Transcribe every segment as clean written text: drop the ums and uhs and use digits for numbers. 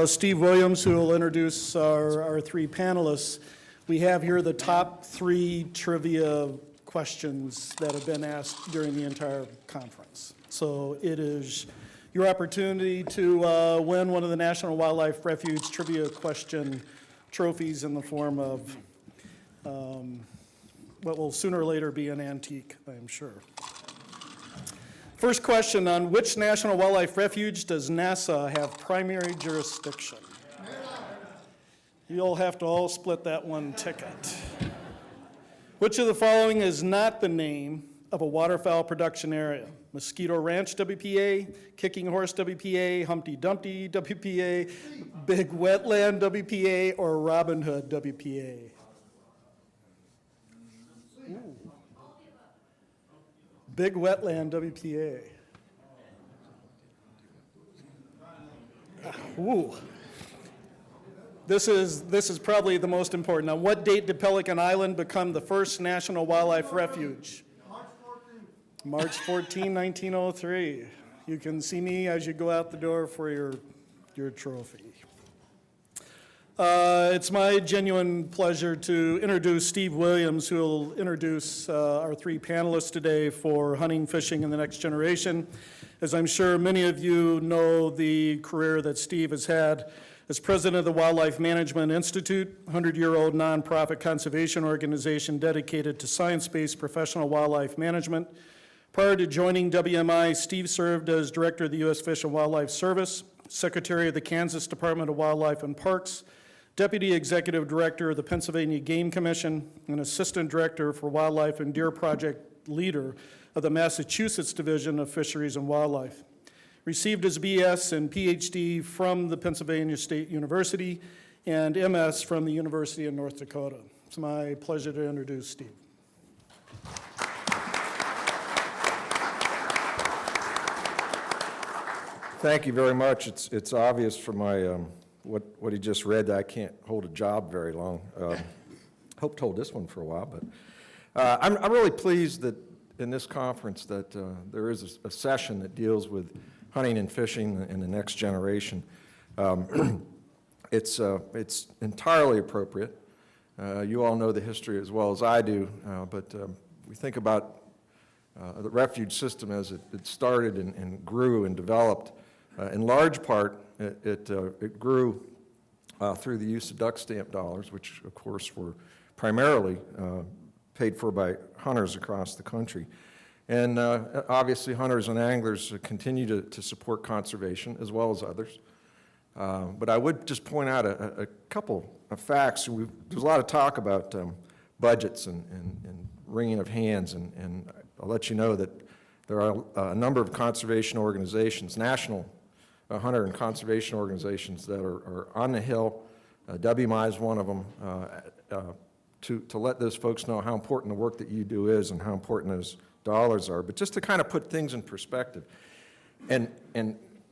Steve Williams, who will introduce our three panelists. We have here the top three trivia questions that have been asked during the entire conference. So it is your opportunity to win one of the National Wildlife Refuge trivia question trophies in the form of what will sooner or later be an antique, I am sure. First question, on which National Wildlife Refuge does NASA have primary jurisdiction? You'll have to all split that one ticket. Which of the following is not the name of a waterfowl production area? Mosquito Ranch WPA, Kicking Horse WPA, Humpty Dumpty WPA, Big Wetland WPA, or Robin Hood WPA? Ooh. Big Wetland WPA. Ooh. This is probably the most important. On what date did Pelican Island become the first National Wildlife Refuge? March 14, 1903. You can see me as you go out the door for your trophy. It's my genuine pleasure to introduce Steve Williams, who will introduce our three panelists today for Hunting, Fishing, and the Next Generation. As I'm sure many of you know, the career that Steve has had as president of the Wildlife Management Institute, a 100-year-old nonprofit conservation organization dedicated to science-based professional wildlife management. Prior to joining WMI, Steve served as director of the U.S. Fish and Wildlife Service, secretary of the Kansas Department of Wildlife and Parks, deputy executive director of the Pennsylvania Game Commission, and assistant director for Wildlife and Deer Project leader of the Massachusetts Division of Fisheries and Wildlife. Received his BS and PhD from the Pennsylvania State University and MS from the University of North Dakota. It's my pleasure to introduce Steve. Thank you very much. It's obvious from my what he just read that I can't hold a job very long. Hope to hold this one for a while, but I'm really pleased that in this conference that there is a session that deals with hunting and fishing in the next generation. It's entirely appropriate. You all know the history as well as I do, but we think about the refuge system as it started and grew and developed. In large part, it grew through the use of duck stamp dollars, which of course were primarily paid for by hunters across the country. And obviously hunters and anglers continue to support conservation as well as others. But I would just point out a couple of facts. There's a lot of talk about budgets and wringing of hands, and I'll let you know that there are a number of conservation organizations, national hunter and conservation organizations that are on the Hill. WMI is one of them, to let those folks know how important the work that you do is and how important those dollars are. But just to kind of put things in perspective, and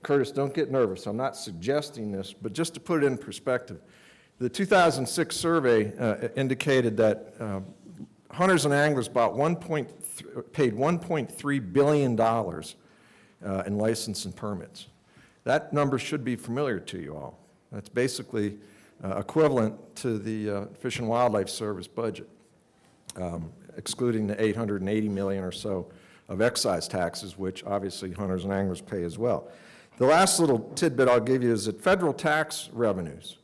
Curtis, don't get nervous, I'm not suggesting this, but just to put it in perspective, the 2006 survey indicated that hunters and anglers paid $1.3 billion in license and permits. That number should be familiar to you all. That's basically equivalent to the Fish and Wildlife Service budget, excluding the $880 million or so of excise taxes, which obviously hunters and anglers pay as well. The last little tidbit I'll give you is that federal tax revenues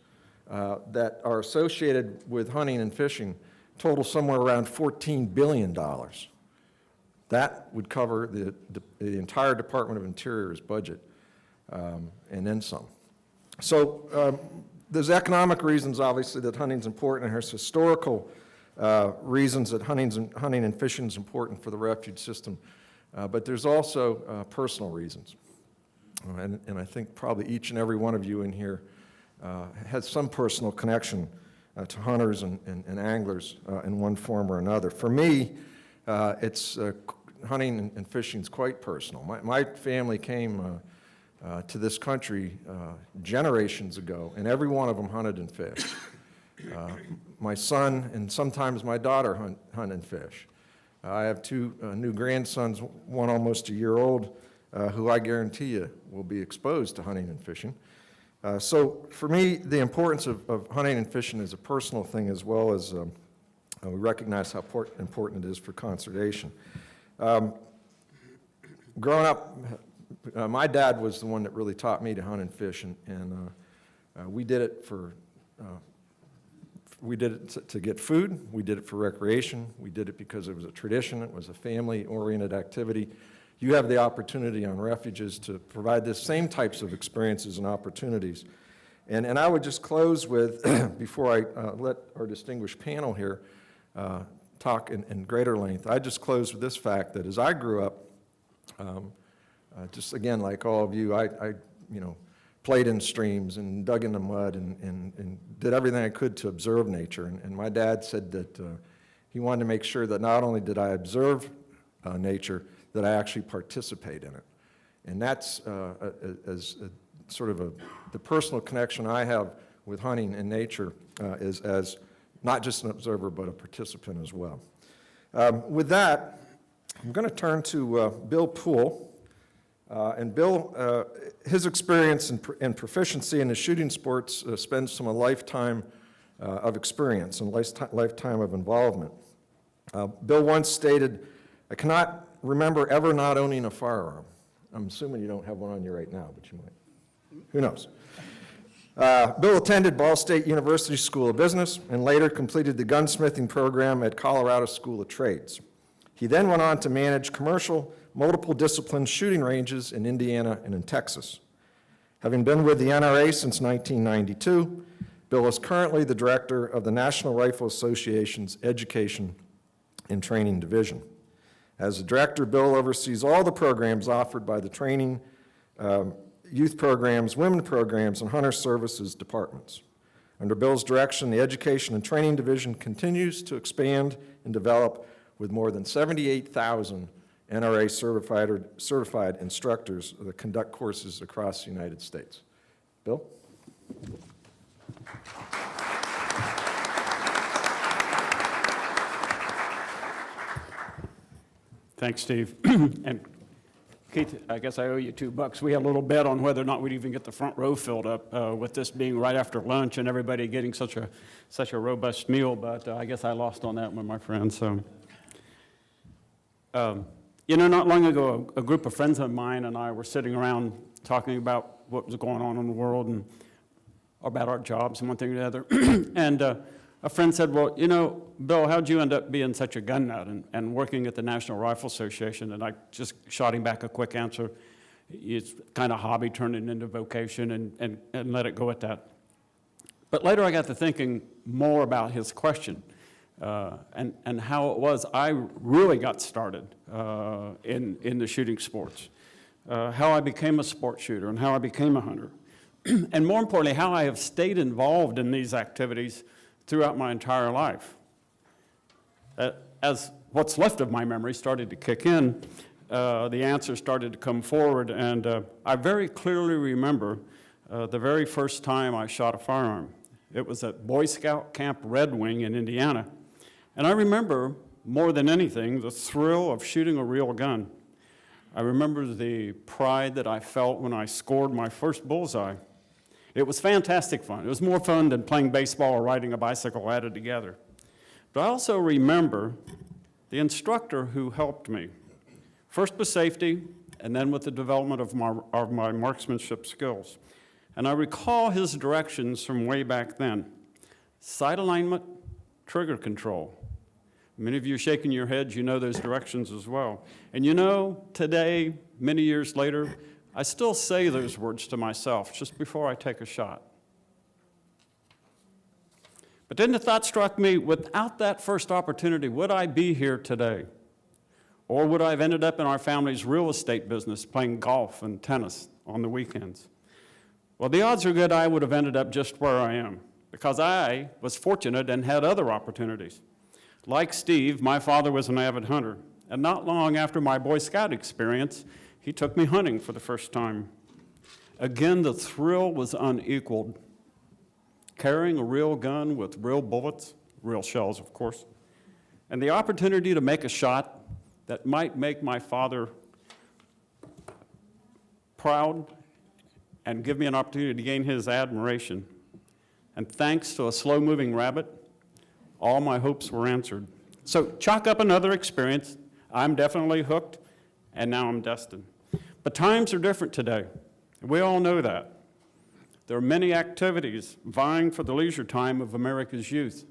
that are associated with hunting and fishing total somewhere around $14 billion. That would cover the entire Department of Interior's budget and then some. So there's economic reasons, obviously, that hunting's important, and there's historical reasons that hunting and fishing is important for the refuge system, but there's also personal reasons. And I think probably each and every one of you in here has some personal connection to hunters and anglers in one form or another. For me, it's hunting and fishing is quite personal. My family came to this country generations ago, and every one of them hunted and fished. My son and sometimes my daughter hunt and fish. I have two new grandsons, one almost a year old, who I guarantee you will be exposed to hunting and fishing. So for me, the importance of hunting and fishing is a personal thing, as well as we recognize how important it is for conservation. Growing up, my dad was the one that really taught me to hunt and fish, and we did it to get food, we did it for recreation, we did it because it was a tradition, it was a family-oriented activity. You have the opportunity on Refuges to provide the same types of experiences and opportunities. And I would just close with, before I let our distinguished panel here talk in greater length, I just close with this fact that as I grew up, just again, like all of you, I played in streams and dug in the mud and did everything I could to observe nature. And my dad said that he wanted to make sure that not only did I observe nature, that I actually participate in it. And that's sort of the personal connection I have with hunting and nature is as not just an observer, but a participant as well. With that, I'm going to turn to Bill Poole. And Bill, his experience and proficiency in the shooting sports spends from a lifetime of experience and lifetime of involvement. Bill once stated, "I cannot remember ever not owning a firearm." I'm assuming you don't have one on you right now, but you might. Who knows? Bill attended Ball State University School of Business and later completed the gunsmithing program at Colorado School of Trades. He then went on to manage commercial, multiple discipline shooting ranges in Indiana and in Texas. Having been with the NRA since 1992, Bill is currently the director of the National Rifle Association's Education and Training Division. As the director, Bill oversees all the programs offered by the training, youth programs, women programs, and hunter services departments. Under Bill's direction, the Education and Training Division continues to expand and develop with more than 78,000 NRA certified instructors that conduct courses across the United States. Bill? Thanks, Steve. And Keith, I guess I owe you $2. We had a little bet on whether or not we'd even get the front row filled up with this being right after lunch and everybody getting such a robust meal, but I guess I lost on that one, my friend. So, not long ago, a group of friends of mine and I were sitting around talking about what was going on in the world and about our jobs and one thing or the other. And a friend said, well, Bill, how'd you end up being such a gun nut and working at the National Rifle Association? And I just shot him back a quick answer. It's kind of hobby turned it into vocation and let it go at that. But later I got to thinking more about his question and how it was I really got started in the shooting sports, how I became a sport shooter and how I became a hunter. And more importantly, how I have stayed involved in these activities throughout my entire life. As what's left of my memory started to kick in, the answers started to come forward, and I very clearly remember the very first time I shot a firearm. It was at Boy Scout Camp Red Wing in Indiana, and I remember, more than anything, the thrill of shooting a real gun. I remember the pride that I felt when I scored my first bullseye. It was fantastic fun. It was more fun than playing baseball or riding a bicycle added together. But I also remember the instructor who helped me, first with safety, and then with the development of my marksmanship skills. And I recall his directions from way back then. Sight alignment, trigger control. Many of you are shaking your heads, you know those directions as well. And today, many years later, I still say those words to myself just before I take a shot. But then the thought struck me, without that first opportunity, would I be here today? Or would I have ended up in our family's real estate business playing golf and tennis on the weekends? Well, the odds are good I would have ended up just where I am, because I was fortunate and had other opportunities. Like Steve, my father was an avid hunter, and not long after my Boy Scout experience, he took me hunting for the first time. Again, the thrill was unequaled. Carrying a real gun with real bullets, real shells, of course, and the opportunity to make a shot that might make my father proud and give me an opportunity to gain his admiration. And thanks to a slow-moving rabbit, all my hopes were answered. So chalk up another experience. I'm definitely hooked, and now I'm destined. But times are different today. We all know that. There are many activities vying for the leisure time of America's youth.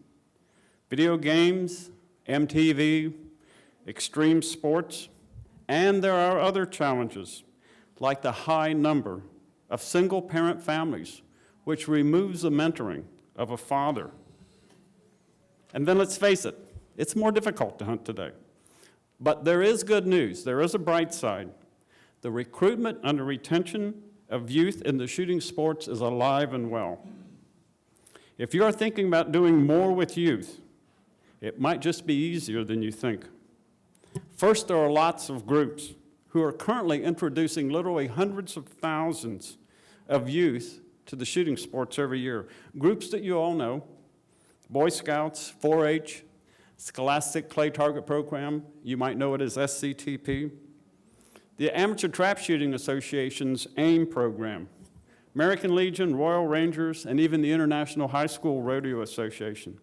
Video games, MTV, extreme sports, and there are other challenges, like the high number of single-parent families, which removes the mentoring of a father. And then let's face it, it's more difficult to hunt today. But there is good news. There is a bright side. The recruitment and the retention of youth in the shooting sports is alive and well. If you are thinking about doing more with youth, it might just be easier than you think. First, there are lots of groups who are currently introducing literally hundreds of thousands of youth to the shooting sports every year. Groups that you all know: Boy Scouts, 4-H, Scholastic Clay Target Program, you might know it as SCTP, the Amateur Trap Shooting Association's AIM program, American Legion, Royal Rangers, and even the International High School Rodeo Association.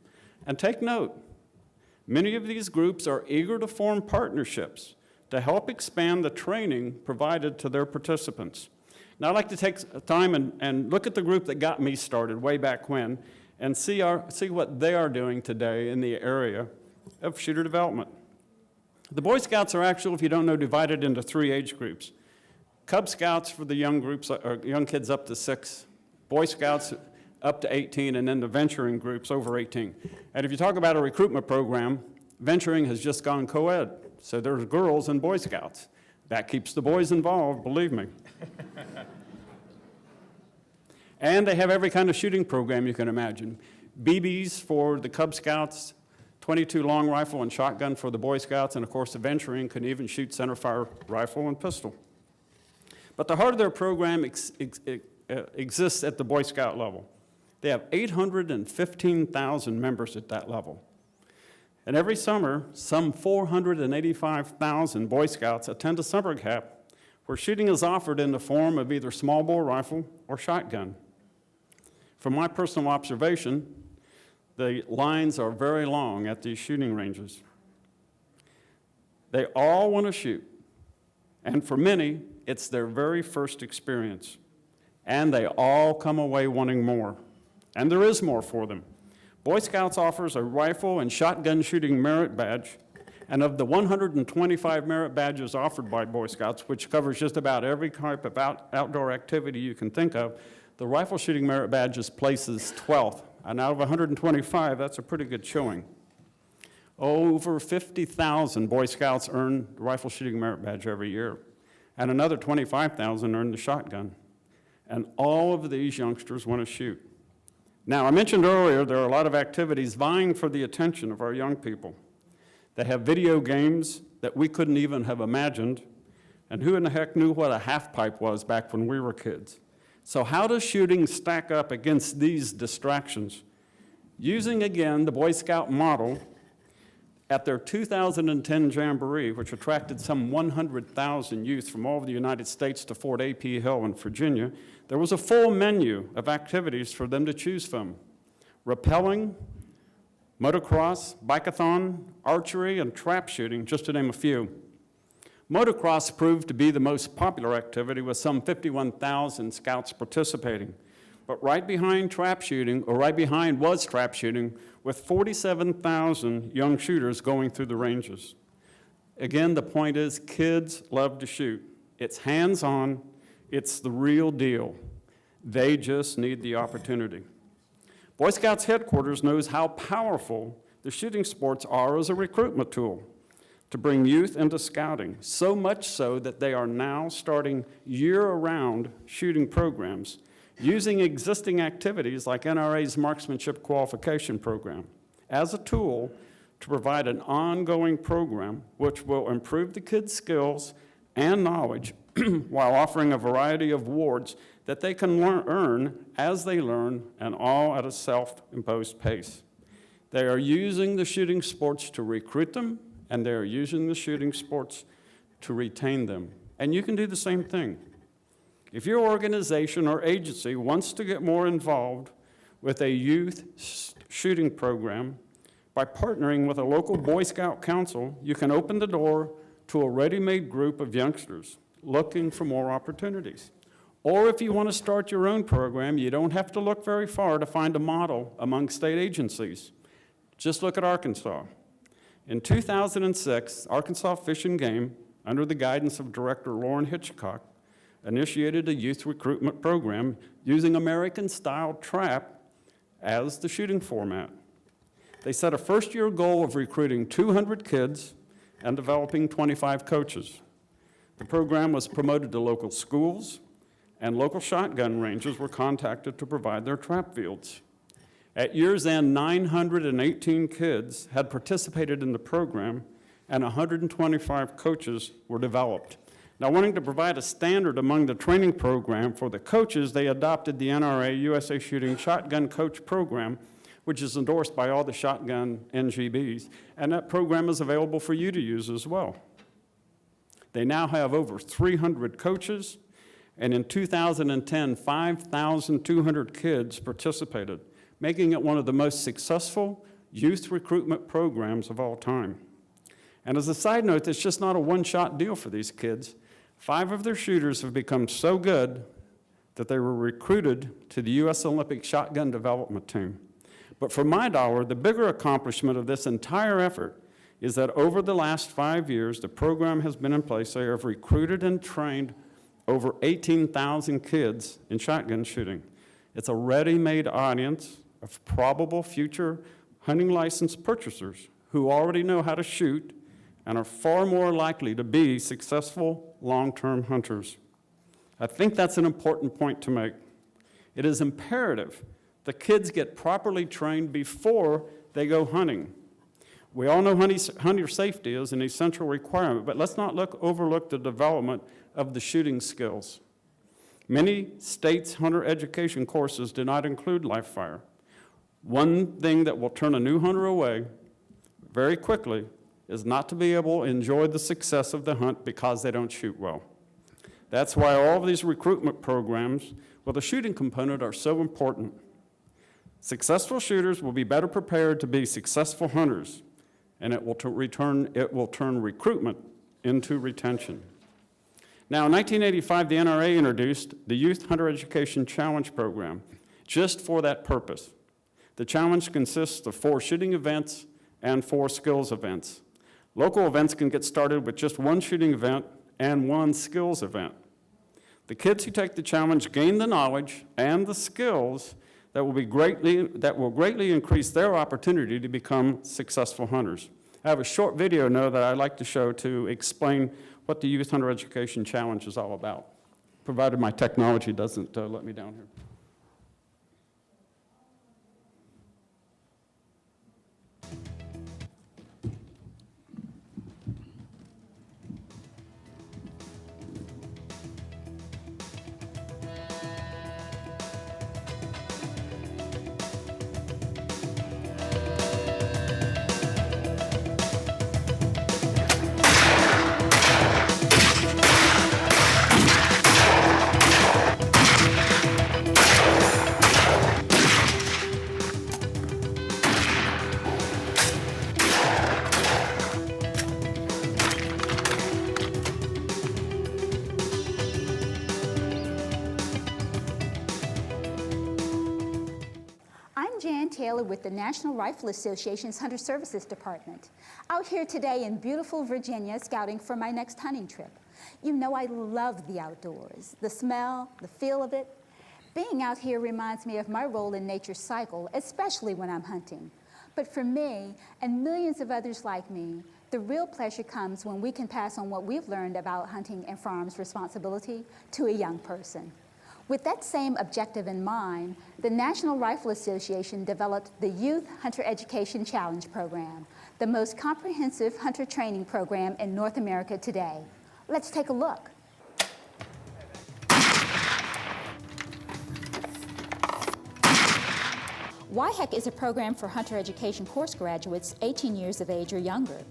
And take note, many of these groups are eager to form partnerships to help expand the training provided to their participants. Now, I'd like to take time and look at the group that got me started way back when and see what they are doing today in the area of shooter development. The Boy Scouts are actually, if you don't know, divided into 3 age groups. Cub Scouts for the young groups, or young kids up to 6, Boy Scouts up to 18, and then the venturing groups over 18. And if you talk about a recruitment program, venturing has just gone co-ed. So there's girls and Boy Scouts. That keeps the boys involved, believe me. And they have every kind of shooting program you can imagine. BBs for the Cub Scouts, 22 long rifle and shotgun for the Boy Scouts, and of course the venturing can even shoot centerfire rifle and pistol. But the heart of their program exists at the Boy Scout level. They have 815,000 members at that level. And every summer, some 485,000 Boy Scouts attend a summer camp where shooting is offered in the form of either small bore rifle or shotgun. From my personal observation, the lines are very long at these shooting ranges. They all want to shoot, and for many, it's their very first experience, and they all come away wanting more, and there is more for them. Boy Scouts offers a rifle and shotgun shooting merit badge, and of the 125 merit badges offered by Boy Scouts, which covers just about every type of outdoor activity you can think of, the rifle shooting merit badge places 12th. And out of 125, that's a pretty good showing. Over 50,000 Boy Scouts earn the rifle shooting merit badge every year, and another 25,000 earn the shotgun. And all of these youngsters want to shoot. Now, I mentioned earlier there are a lot of activities vying for the attention of our young people. They have video games that we couldn't even have imagined, and who in the heck knew what a half pipe was back when we were kids? So how does shooting stack up against these distractions? Using, again, the Boy Scout model, at their 2010 Jamboree, which attracted some 100,000 youth from all over the United States to Fort A.P. Hill in Virginia, there was a full menu of activities for them to choose from: rappelling, motocross, bikeathon, archery, and trap shooting, just to name a few. Motocross proved to be the most popular activity, with some 51,000 scouts participating. But right behind trap shooting, or right behind was trap shooting, with 47,000 young shooters going through the ranges. Again, the point is, kids love to shoot. It's hands-on, it's the real deal. They just need the opportunity. Boy Scouts headquarters knows how powerful the shooting sports are as a recruitment tool to bring youth into scouting, so much so that they are now starting year-round shooting programs using existing activities like NRA's Marksmanship Qualification Program as a tool to provide an ongoing program which will improve the kids' skills and knowledge while offering a variety of awards that they can earn as they learn, and all at a self-imposed pace. They are using the shooting sports to recruit them, and they are using the shooting sports to retain them. And you can do the same thing. If your organization or agency wants to get more involved with a youth shooting program, by partnering with a local Boy Scout council, you can open the door to a ready-made group of youngsters looking for more opportunities. Or if you want to start your own program, you don't have to look very far to find a model among state agencies. Just look at Arkansas. In 2006, Arkansas Fish and Game, under the guidance of Director Lauren Hitchcock, initiated a youth recruitment program using American-style trap as the shooting format. They set a first-year goal of recruiting 200 kids and developing 25 coaches. The program was promoted to local schools, and local shotgun ranges were contacted to provide their trap fields. At year's end, 918 kids had participated in the program, and 125 coaches were developed. Now, wanting to provide a standard among the training program for the coaches, they adopted the NRA USA Shooting Shotgun Coach Program, which is endorsed by all the shotgun NGBs, and that program is available for you to use as well. They now have over 300 coaches, and in 2010, 5,200 kids participated, making it one of the most successful youth recruitment programs of all time. And as a side note, it's just not a one-shot deal for these kids. 5 of their shooters have become so good that they were recruited to the U.S. Olympic Shotgun Development Team. But for my dollar, the bigger accomplishment of this entire effort is that over the last 5 years, the program has been in place. They have recruited and trained over 18,000 kids in shotgun shooting. It's a ready-made audience of probable future hunting license purchasers who already know how to shoot and are far more likely to be successful long-term hunters. I think that's an important point to make. It is imperative the kids get properly trained before they go hunting. We all know hunter safety is an essential requirement, but let's not overlook the development of the shooting skills. Many states' hunter education courses do not include live fire. One thing that will turn a new hunter away very quickly is not to be able to enjoy the success of the hunt because they don't shoot well. That's why all of these recruitment programs with a shooting component are so important. Successful shooters will be better prepared to be successful hunters, and it will turn recruitment into retention. Now, in 1985, the NRA introduced the Youth Hunter Education Challenge Program just for that purpose. The challenge consists of 4 shooting events and 4 skills events. Local events can get started with just 1 shooting event and 1 skills event. The kids who take the challenge gain the knowledge and the skills that will greatly increase their opportunity to become successful hunters. I have a short video now that I'd like to show to explain what the Youth Hunter Education Challenge is all about, provided my technology doesn't let me down here. With the National Rifle Association's Hunter Services Department. Out here today in beautiful Virginia scouting for my next hunting trip. You know I love the outdoors, the smell, the feel of it. Being out here reminds me of my role in nature's cycle, especially when I'm hunting. But for me, and millions of others like me, the real pleasure comes when we can pass on what we've learned about hunting and firearms responsibility to a young person. With that same objective in mind, the National Rifle Association developed the Youth Hunter Education Challenge Program, the most comprehensive hunter training program in North America today. Let's take a look. YHEC is a program for hunter education course graduates 18 years of age or younger.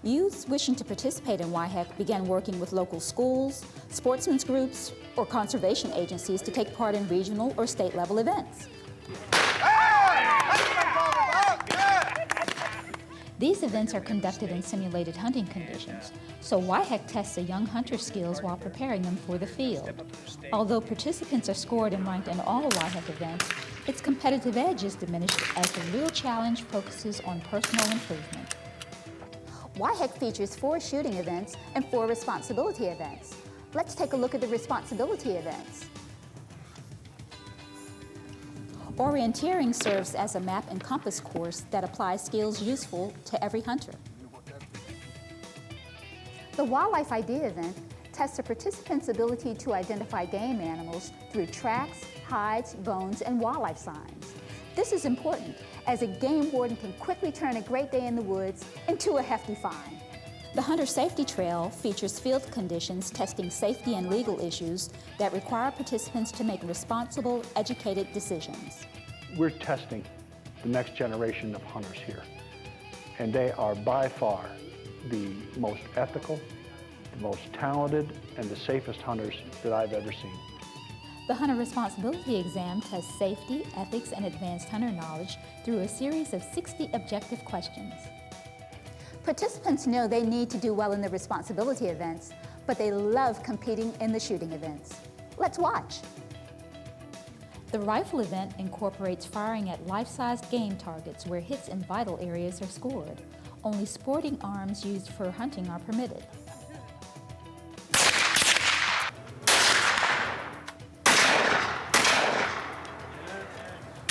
Youths wishing to participate in YHEC began working with local schools, sportsmen's groups, or conservation agencies to take part in regional or state level events. These events are conducted in simulated hunting conditions, so YHEC tests a young hunter's skills while preparing them for the field. Although participants are scored and ranked in all YHEC events, its competitive edge is diminished as the real challenge focuses on personal improvement. YHEC features 4 shooting events and 4 responsibility events. Let's take a look at the responsibility events. Orienteering serves as a map and compass course that applies skills useful to every hunter. The Wildlife ID event tests a participant's ability to identify game animals through tracks, hides, bones, and wildlife signs. This is important, as a game warden can quickly turn a great day in the woods into a hefty fine. The Hunter Safety Trail features field conditions testing safety and legal issues that require participants to make responsible, educated decisions. We're testing the next generation of hunters here, and they are by far the most ethical, the most talented, and the safest hunters that I've ever seen. The Hunter Responsibility Exam tests safety, ethics, and advanced hunter knowledge through a series of 60 objective questions. Participants know they need to do well in the responsibility events, but they love competing in the shooting events. Let's watch. The rifle event incorporates firing at life-sized game targets where hits in vital areas are scored. Only sporting arms used for hunting are permitted.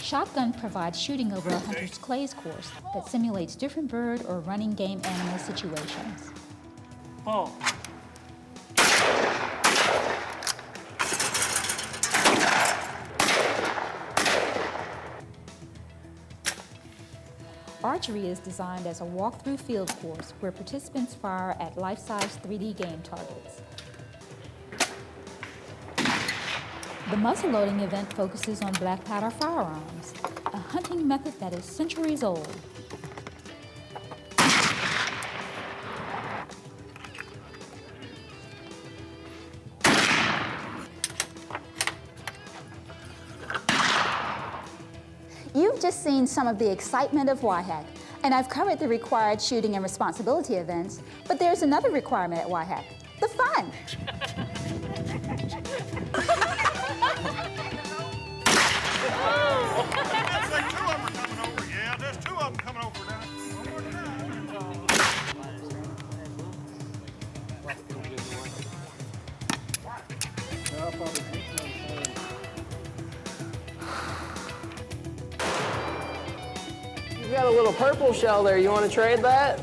Shotgun provides shooting over a hunter's clays course that simulates different bird or running game animal situations. Ball. Archery is designed as a walk-through field course where participants fire at life-size 3D game targets. The muzzleloading event focuses on black powder firearms, a hunting method that is centuries old. You've just seen some of the excitement of YHEC, and I've covered the required shooting and responsibility events, but there's another requirement at YHEC, the fun. That's like 2 of them are coming over. Yeah, there's 2 of them coming over now. One more time. You got a little purple shell there. You want to trade that?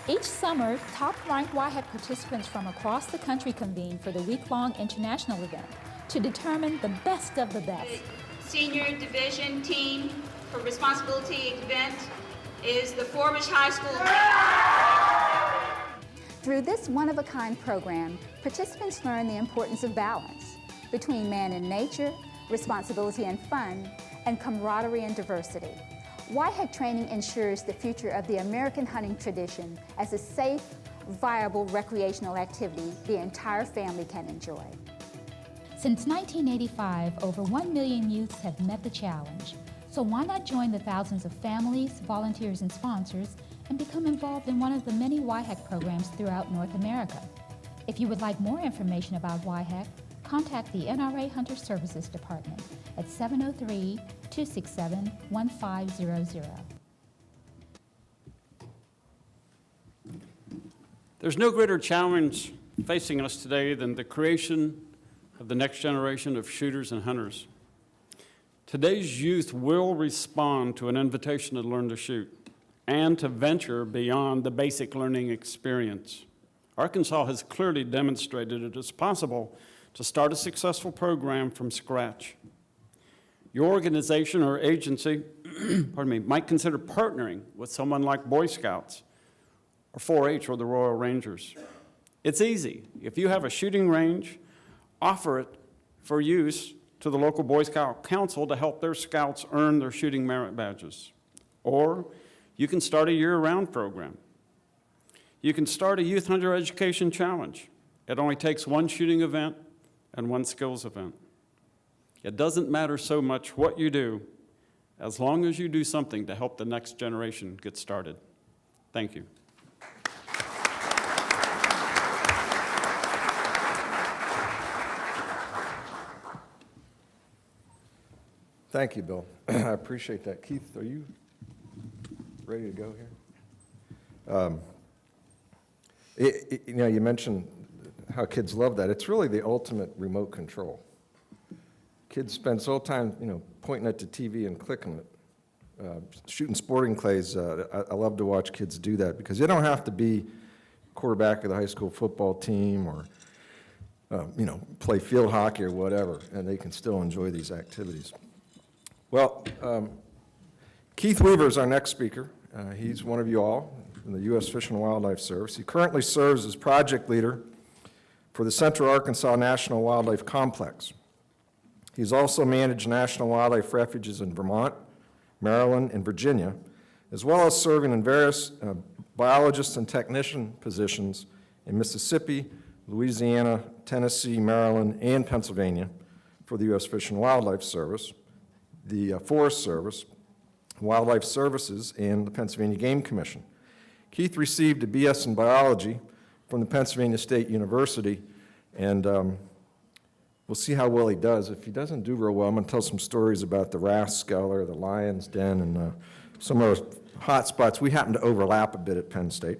Each summer, top-ranked YHEC participants from across the country convene for the week-long international event to determine the best of the best. Senior division team for responsibility event is the Forbush High School. Through this one-of-a-kind program, participants learn the importance of balance between man and nature, responsibility and fun, and camaraderie and diversity. YHEC training ensures the future of the American hunting tradition as a safe, viable recreational activity the entire family can enjoy. Since 1985, over 1 million youths have met the challenge. So why not join the thousands of families, volunteers, and sponsors and become involved in one of the many YHEC programs throughout North America? If you would like more information about YHEC, contact the NRA Hunter Services Department at 703-267-1500. There's no greater challenge facing us today than the creation of the next generation of shooters and hunters. Today's youth will respond to an invitation to learn to shoot and to venture beyond the basic learning experience. Arkansas has clearly demonstrated it is possible to start a successful program from scratch. Your organization or agency might consider partnering with someone like Boy Scouts or 4-H or the Royal Rangers. It's easy. If you have a shooting range, offer it for use to the local Boy Scout Council to help their scouts earn their shooting merit badges. Or you can start a year-round program. You can start a Youth Hunter Education Challenge. It only takes one shooting event and one skills event. It doesn't matter so much what you do, as long as you do something to help the next generation get started. Thank you. Thank you, Bill. I appreciate that. Keith, are you ready to go here? You know, you mentioned how kids love that. It's really the ultimate remote control. Kids spend so time, you know, pointing at the TV and clicking it. Shooting sporting clays, I love to watch kids do that because you don't have to be quarterback of the high school football team or, you know, play field hockey or whatever, and they can still enjoy these activities. Well, Keith Weaver is our next speaker. He's one of you all in the U.S. Fish and Wildlife Service. He currently serves as project leader for the Central Arkansas National Wildlife Complex. He's also managed National Wildlife Refuges in Vermont, Maryland, and Virginia, as well as serving in various biologist and technician positions in Mississippi, Louisiana, Tennessee, Maryland, and Pennsylvania for the U.S. Fish and Wildlife Service, the Forest Service, Wildlife Services, and the Pennsylvania Game Commission. Keith received a BS in biology from the Pennsylvania State University, and we'll see how well he does. If he doesn't do real well, I'm going to tell some stories about the Rathskeller, the Lion's Den, and some of those hot spots. We happen to overlap a bit at Penn State.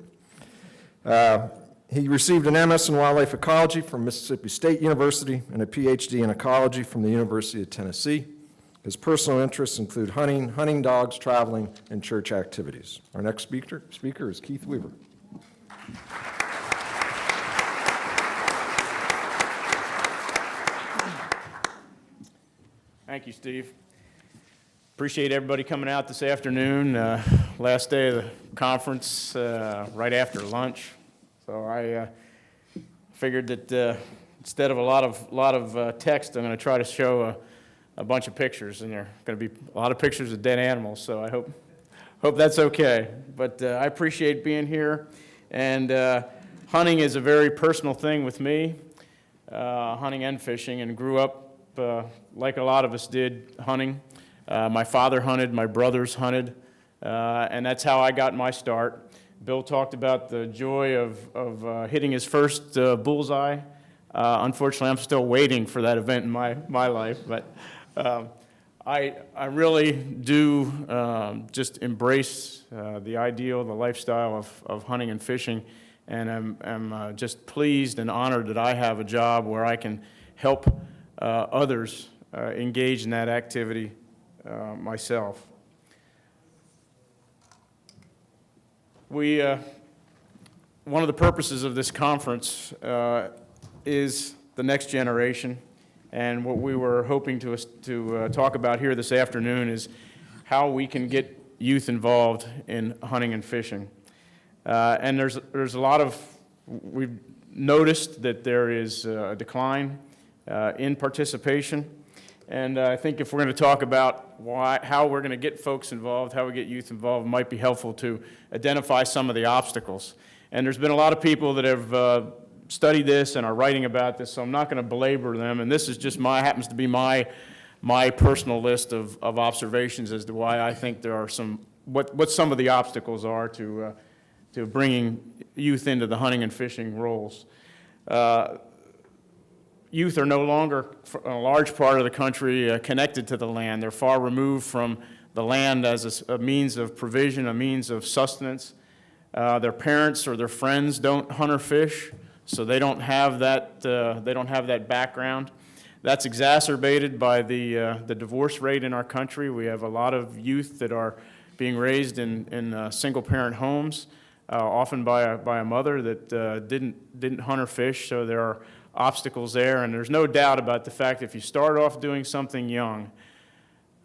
He received an MS in wildlife ecology from Mississippi State University and a PhD in ecology from the University of Tennessee. His personal interests include hunting, hunting dogs, traveling, and church activities. Our next speaker is Keith Weaver. Thank you, Steve. Appreciate everybody coming out this afternoon. Last day of the conference, right after lunch. So I figured that instead of a lot of text, I'm going to try to show a bunch of pictures, and there are going to be a lot of pictures of dead animals. So I hope that's okay. But I appreciate being here, and hunting is a very personal thing with me. Hunting and fishing, and grew up like a lot of us did hunting. My father hunted, my brothers hunted, and that's how I got my start. Bill talked about the joy of hitting his first bullseye. Unfortunately, I'm still waiting for that event in my life, but I really do just embrace the ideal, the lifestyle of hunting and fishing, and I'm just pleased and honored that I have a job where I can help others engage in that activity myself. One of the purposes of this conference is the next generation, and what we were hoping to talk about here this afternoon is how we can get youth involved in hunting and fishing. And there's a lot of, we've noticed that there is a decline in participation, and I think if we're going to talk about how we're going to get folks involved, how we get youth involved, it might be helpful to identify some of the obstacles. And there's been a lot of people that have studied this and are writing about this, so I'm not going to belabor them, and this is just happens to be my personal list of observations as to why I think there are what some of the obstacles are to bringing youth into the hunting and fishing roles. Youth are no longer, in a large part of the country, connected to the land. They're far removed from the land as a means of provision, a means of sustenance. Their parents or their friends don't hunt or fish, so they don't have that. They don't have that background. That's exacerbated by the divorce rate in our country. We have a lot of youth that are being raised in single-parent homes, often by a mother that didn't hunt or fish. So there are obstacles there, and there's no doubt about the fact that if you start off doing something young,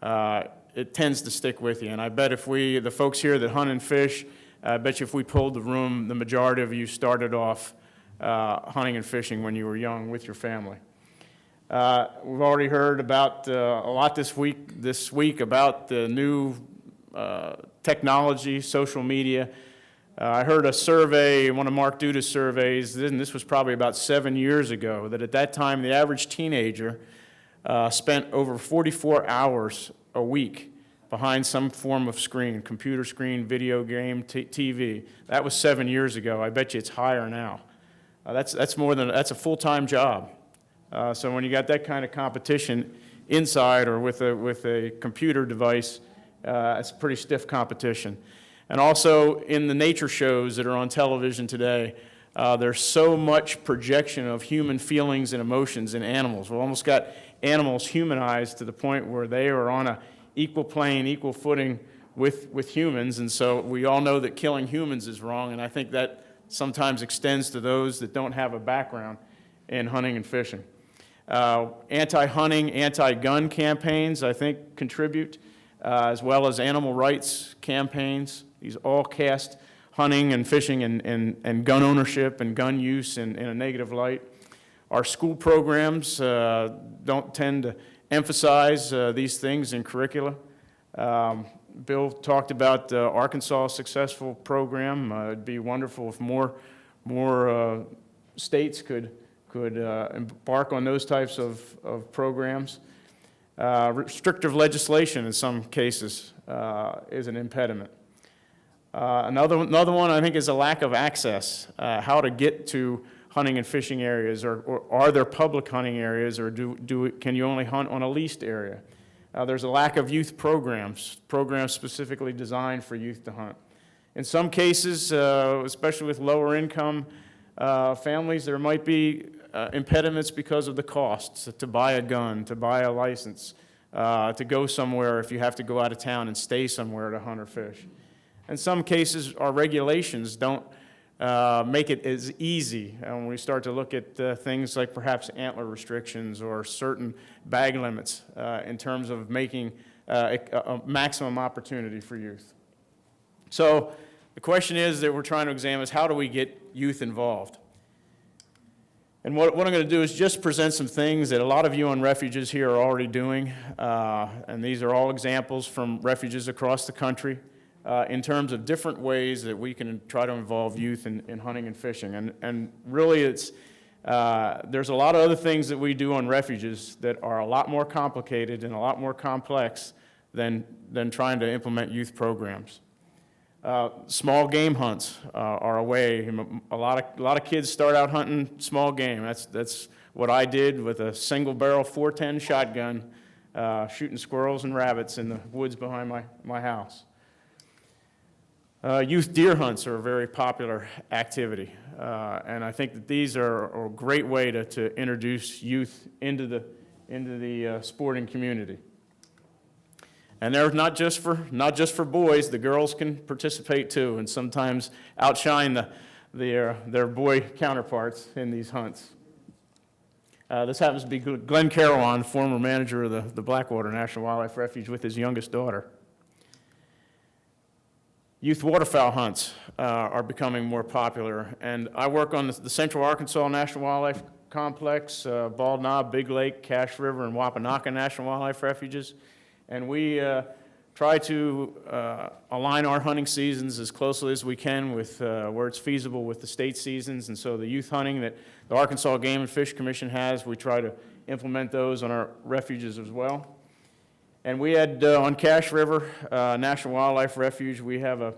it tends to stick with you. And I bet if the folks here that hunt and fish, I bet you if we pulled the room, the majority of you started off hunting and fishing when you were young with your family. We've already heard about a lot this week about the new technology, social media. I heard a survey, one of Mark Duda's surveys, and this was probably about 7 years ago, that at that time the average teenager spent over 44 hours a week behind some form of screen, computer screen, video game, TV. That was 7 years ago. I bet you it's higher now. That's a full-time job. So when you got that kind of competition inside or with a computer device, it's pretty stiff competition. And also in the nature shows that are on television today, there's so much projection of human feelings and emotions in animals. We've almost got animals humanized to the point where they are on an equal plane, equal footing with humans. And so we all know that killing humans is wrong, and I think that sometimes extends to those that don't have a background in hunting and fishing. Anti-hunting, anti-gun campaigns, I think, contribute, as well as animal rights campaigns. These all cast hunting and fishing and gun ownership and gun use in a negative light. Our school programs don't tend to emphasize these things in curricula. Bill talked about Arkansas' successful program. It'd be wonderful if more states could embark on those types of programs. Restrictive legislation in some cases is an impediment. Another one I think is a lack of access, how to get to hunting and fishing areas, or are there public hunting areas, or can you only hunt on a leased area? There's a lack of youth programs specifically designed for youth to hunt. In some cases, especially with lower income families, there might be impediments because of the costs to buy a gun, to buy a license, to go somewhere if you have to go out of town and stay somewhere to hunt or fish. In some cases, our regulations don't make it as easy. When we start to look at things like perhaps antler restrictions or certain bag limits in terms of making a maximum opportunity for youth. So the question is that we're trying to examine is how do we get youth involved? And what I'm going to do is just present some things that a lot of you on refuges here are already doing, and these are all examples from refuges across the country. In terms of different ways that we can try to involve youth in hunting and fishing. And really there's a lot of other things that we do on refuges that are a lot more complicated and a lot more complex than trying to implement youth programs. Small game hunts are a way. A lot of kids start out hunting small game. That's what I did with a single barrel 410 shotgun, shooting squirrels and rabbits in the woods behind my house. Youth deer hunts are a very popular activity, and I think that these are a great way to introduce youth into the sporting community. And they're not just for boys. The girls can participate too, and sometimes outshine their boy counterparts in these hunts. This happens to be Glenn Carowan, former manager of the Blackwater National Wildlife Refuge, with his youngest daughter. Youth waterfowl hunts are becoming more popular, and I work on the Central Arkansas National Wildlife Complex, Bald Knob, Big Lake, Cache River, and Wapanaka National Wildlife Refuges, and we try to align our hunting seasons as closely as we can with where it's feasible with the state seasons, and so the youth hunting that the Arkansas Game and Fish Commission has, we try to implement those on our refuges as well. And we had, on Cache River National Wildlife Refuge, we have a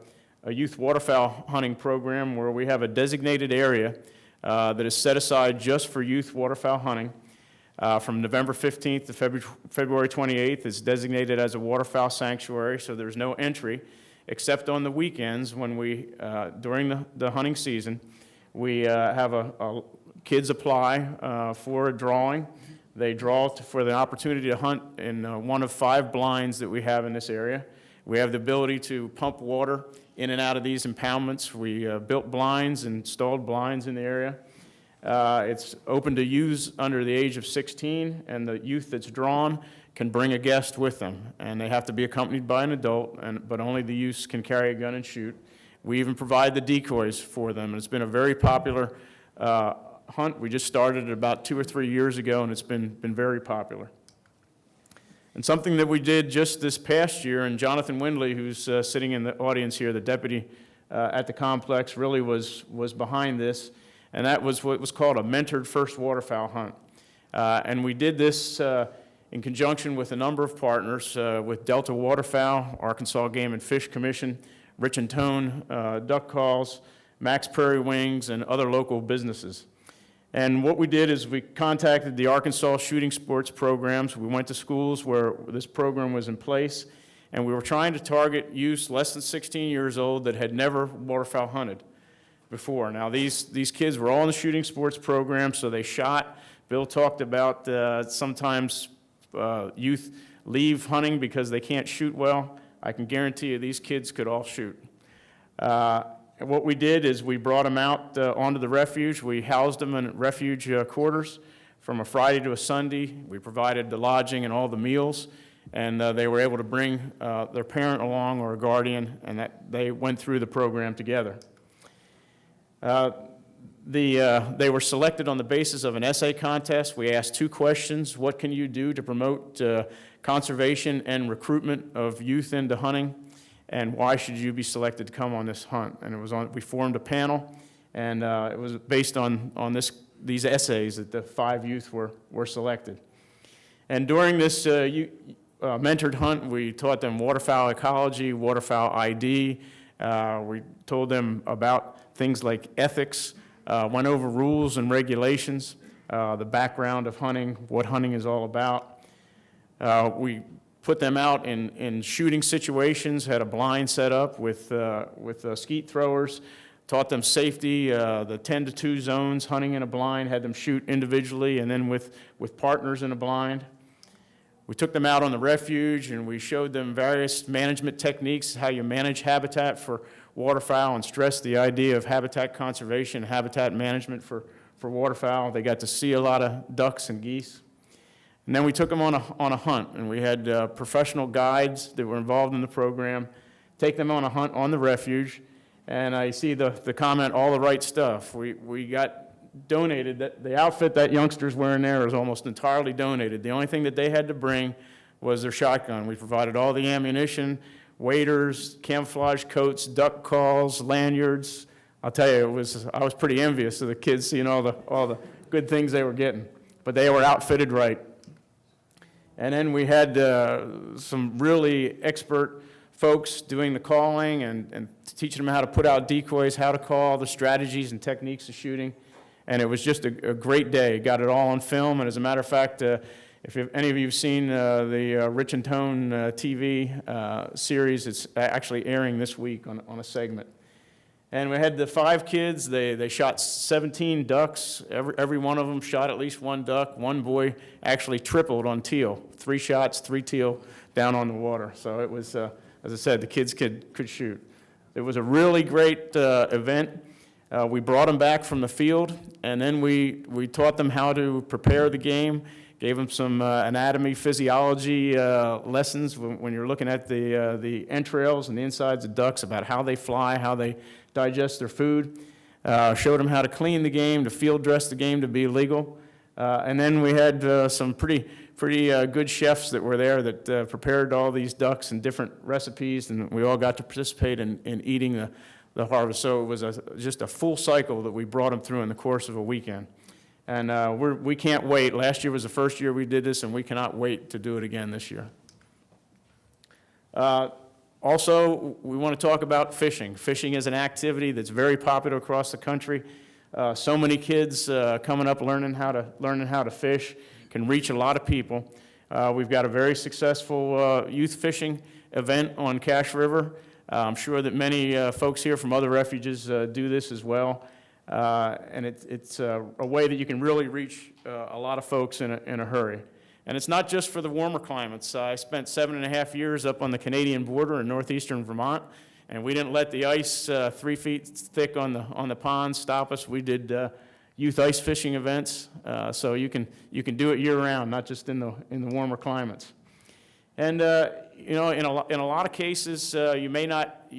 youth waterfowl hunting program where we have a designated area that is set aside just for youth waterfowl hunting. From November 15th to February 28th, it's designated as a waterfowl sanctuary, so there's no entry, except on the weekends when we, during the hunting season, we have kids apply for a drawing. They draw for the opportunity to hunt in one of 5 blinds that we have in this area. We have the ability to pump water in and out of these impoundments. We built blinds, installed blinds in the area. It's open to use under the age of 16, and the youth that's drawn can bring a guest with them. And they have to be accompanied by an adult, but only the youths can carry a gun and shoot. We even provide the decoys for them, and it's been a very popular hunt. We just started it about 2 or 3 years ago, and it's been very popular. And something that we did just this past year, and Jonathan Windley, who's sitting in the audience here, the deputy at the complex, really was behind this, and that was what was called a mentored first waterfowl hunt. And we did this in conjunction with a number of partners, with Delta Waterfowl, Arkansas Game and Fish Commission, Rich and Tone Duck Calls, Max Prairie Wings, and other local businesses. And what we did is we contacted the Arkansas shooting sports programs. We went to schools where this program was in place, and we were trying to target youths less than 16 years old that had never waterfowl hunted before. Now, these kids were all in the shooting sports program, so they shot. Bill talked about sometimes youth leave hunting because they can't shoot well. I can guarantee you these kids could all shoot. And what we did is we brought them out onto the refuge. We housed them in refuge quarters from a Friday to a Sunday. We provided the lodging and all the meals, and they were able to bring their parent along or a guardian, and that they went through the program together. They were selected on the basis of an essay contest. We asked 2 questions. What can you do to promote conservation and recruitment of youth into hunting? And why should you be selected to come on this hunt? And it was we formed a panel, and it was based on these essays that the 5 youth were selected. And during this mentored hunt, we taught them waterfowl ecology, waterfowl ID. We told them about things like ethics, went over rules and regulations, the background of hunting, what hunting is all about. We put them out in shooting situations, had a blind set up with skeet throwers, taught them safety, the 10 to 2 zones, hunting in a blind, had them shoot individually and then with partners in a blind. We took them out on the refuge and we showed them various management techniques, how you manage habitat for waterfowl, and stressed the idea of habitat conservation, habitat management for waterfowl. They got to see a lot of ducks and geese. And then we took them on a hunt, and we had professional guides that were involved in the program take them on a hunt on the refuge. And I see the comment, all the right stuff. We got donated, that the outfit that youngsters wearing there is almost entirely donated. The only thing that they had to bring was their shotgun. We provided all the ammunition, waders, camouflage coats, duck calls, lanyards. I'll tell you, I was pretty envious of the kids seeing all the good things they were getting. But they were outfitted right. And then we had some really expert folks doing the calling and teaching them how to put out decoys, how to call, the strategies and techniques of shooting. And it was just a great day. Got it all on film. And as a matter of fact, if any of you have seen the Rich and Tone TV series, it's actually airing this week on a segment. And we had the 5 kids. They shot 17 ducks. Every one of them shot at least 1 duck. One boy actually tripled on teal. 3 shots, 3 teal down on the water. So it was, as I said, the kids could shoot. It was a really great event. We brought them back from the field, and then we taught them how to prepare the game, gave them some anatomy, physiology lessons when you're looking at the entrails and the insides of ducks, about how they fly, how they digest their food. Showed them how to clean the game, to field dress the game to be legal. And then we had some pretty good chefs that were there that prepared all these ducks and different recipes, and we all got to participate in eating the harvest. So it was just a full cycle that we brought them through in the course of a weekend. And we can't wait. Last year was the first year we did this, and we cannot wait to do it again this year. Also, we want to talk about fishing. Fishing is an activity that's very popular across the country. So many kids coming up learning how to fish, can reach a lot of people. We've got a very successful youth fishing event on Cache River. I'm sure that many folks here from other refuges do this as well. And it's a way that you can really reach a lot of folks in a hurry. And it's not just for the warmer climates. I spent 7.5 years up on the Canadian border in northeastern Vermont, and we didn't let the ice 3 feet thick on the pond stop us. We did youth ice fishing events, so you can do it year-round, not just in the warmer climates. And you know, in a lot of cases, you may not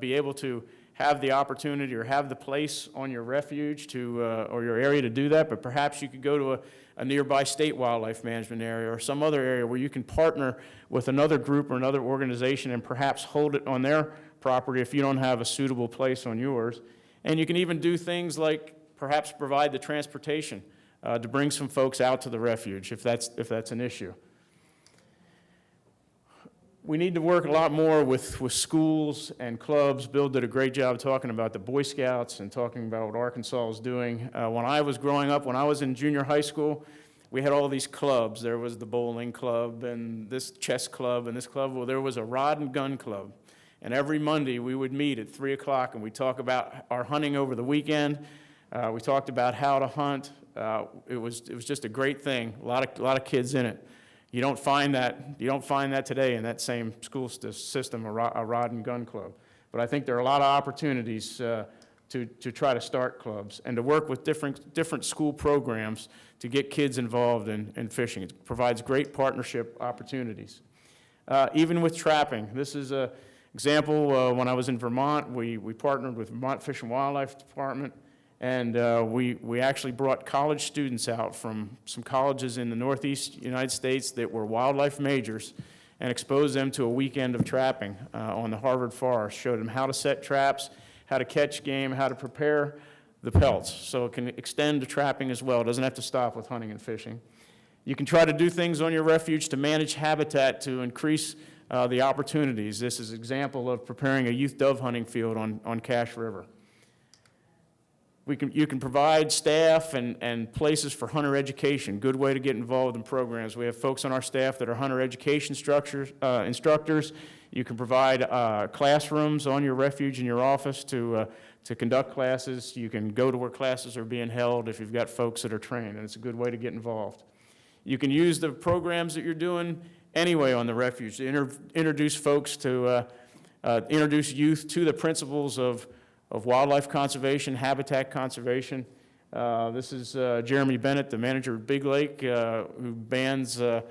be able to have the opportunity or have the place on your refuge to, or your area to do that, but perhaps you could go to a nearby state wildlife management area or some other area where you can partner with another group or another organization and perhaps hold it on their property if you don't have a suitable place on yours. And you can even do things like perhaps provide the transportation to bring some folks out to the refuge if that's an issue. We need to work a lot more with schools and clubs. Bill did a great job talking about the Boy Scouts and talking about what Arkansas is doing. When I was growing up, when I was in junior high school, we had all these clubs. There was the bowling club and this chess club and this club. Well, there was a rod and gun club. And every Monday we would meet at 3 o'clock and we'd talk about our hunting over the weekend. We talked about how to hunt. It was just a great thing. A lot of kids in it. You don't find that today in that same school system, a rod and gun club. But I think there are a lot of opportunities to try to start clubs and to work with different school programs to get kids involved in fishing. It provides great partnership opportunities. Even with trapping, this is an example. When I was in Vermont, we partnered with Vermont Fish and Wildlife Department. And we actually brought college students out from some colleges in the Northeast United States that were wildlife majors and exposed them to a weekend of trapping on the Harvard Forest. Showed them how to set traps, how to catch game, how to prepare the pelts. So it can extend to trapping as well. It doesn't have to stop with hunting and fishing. You can try to do things on your refuge to manage habitat to increase the opportunities. This is an example of preparing a youth dove hunting field on Cache River. You can provide staff and places for hunter education, good way to get involved in programs. We have folks on our staff that are hunter education instructors. You can provide classrooms on your refuge in your office to conduct classes. You can go to where classes are being held if you've got folks that are trained, and it's a good way to get involved. You can use the programs that you're doing anyway on the refuge to introduce folks to, introduce youth to the principles of wildlife conservation, habitat conservation. This is Jeremy Bennett, the manager of Big Lake, who bans a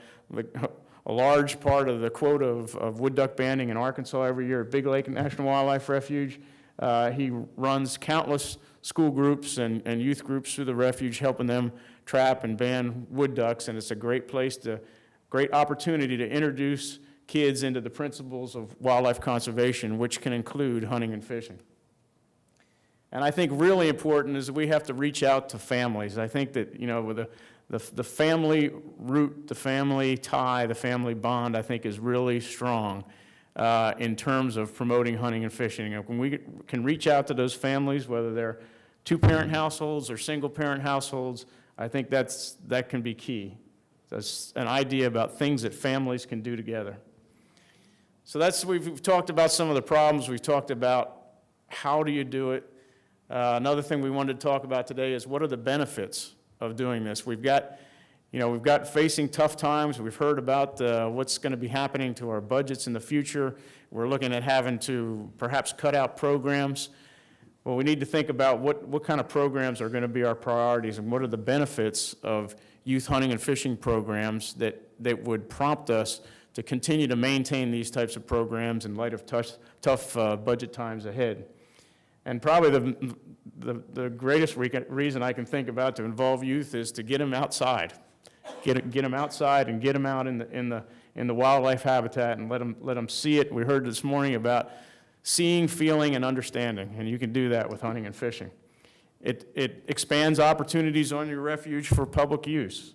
large part of the quota of wood duck banding in Arkansas every year at Big Lake National Wildlife Refuge. He runs countless school groups and youth groups through the refuge, helping them trap and ban wood ducks, and it's a great great opportunity to introduce kids into the principles of wildlife conservation, which can include hunting and fishing. And I think really important is that we have to reach out to families. I think that, with the family root, the family tie, the family bond, I think is really strong in terms of promoting hunting and fishing. And when we can reach out to those families, whether they're two-parent households or single-parent households, I think that can be key. That's an idea about things that families can do together. So we've talked about some of the problems. We've talked about how do you do it. Another thing we wanted to talk about today is what are the benefits of doing this. We've got facing tough times. We've heard about what's going to be happening to our budgets in the future. We're looking at having to perhaps cut out programs. Well, we need to think about what kind of programs are going to be our priorities and what are the benefits of youth hunting and fishing programs that would prompt us to continue to maintain these types of programs in light of tough budget times ahead. And probably the greatest reason I can think about to involve youth is to get them outside, get them outside and get them out in the wildlife habitat and let them see it. We heard this morning about seeing, feeling, and understanding, and you can do that with hunting and fishing. It expands opportunities on your refuge for public use.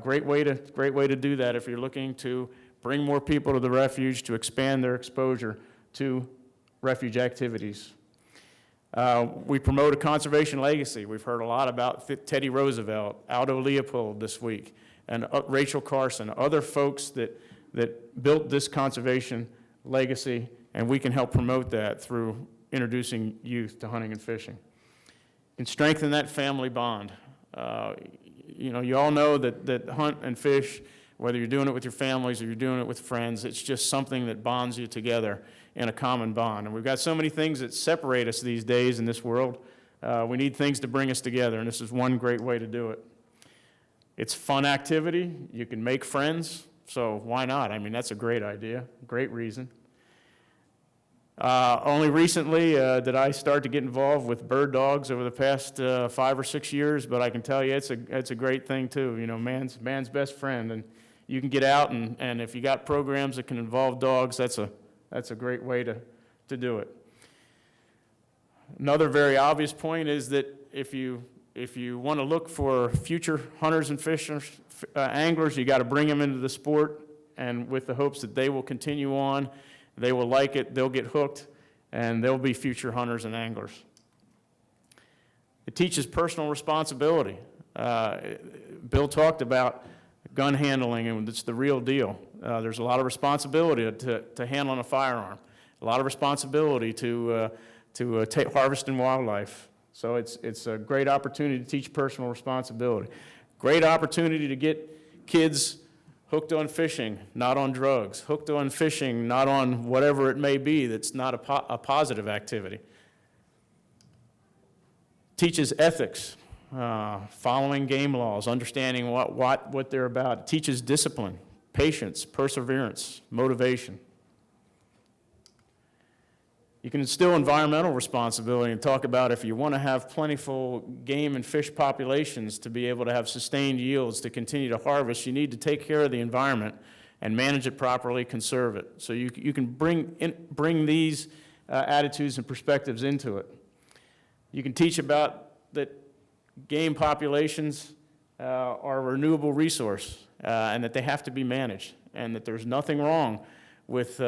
Great way to do that if you're looking to bring more people to the refuge, to expand their exposure to refuge activities. We promote a conservation legacy. We've heard a lot about Teddy Roosevelt, Aldo Leopold this week, and Rachel Carson, other folks that built this conservation legacy, and we can help promote that through introducing youth to hunting and fishing. And strengthen that family bond. You all know that hunt and fish, whether you're doing it with your families or you're doing it with friends, it's just something that bonds you together in a common bond. And we've got so many things that separate us these days in this world. We need things to bring us together, and this is one great way to do it. It's fun activity. You can make friends, so why not? I mean, that's a great idea, great reason. Only recently did I start to get involved with bird dogs over the past 5 or 6 years, but I can tell you it's a great thing too. You know, man's best friend, and you can get out and if you got programs that can involve dogs, that's a great way to do it. Another very obvious point is that if you want to look for future hunters and fishers, anglers, you got to bring them into the sport, and with the hopes that they will continue on, they will like it, they'll get hooked, and they'll be future hunters and anglers. It teaches personal responsibility. Bill talked about gun handling, and it's the real deal. There's a lot of responsibility to handling a firearm, a lot of responsibility to harvesting wildlife. So it's a great opportunity to teach personal responsibility. Great opportunity to get kids hooked on fishing, not on drugs. Hooked on fishing, not on whatever it may be that's not a positive activity. Teaches ethics, following game laws, understanding what they're about. It teaches discipline, patience, perseverance, motivation. You can instill environmental responsibility and talk about if you want to have plentiful game and fish populations to be able to have sustained yields to continue to harvest, you need to take care of the environment and manage it properly, conserve it. So you can bring these attitudes and perspectives into it. You can teach about that game populations are a renewable resource and that they have to be managed, and that there's nothing wrong with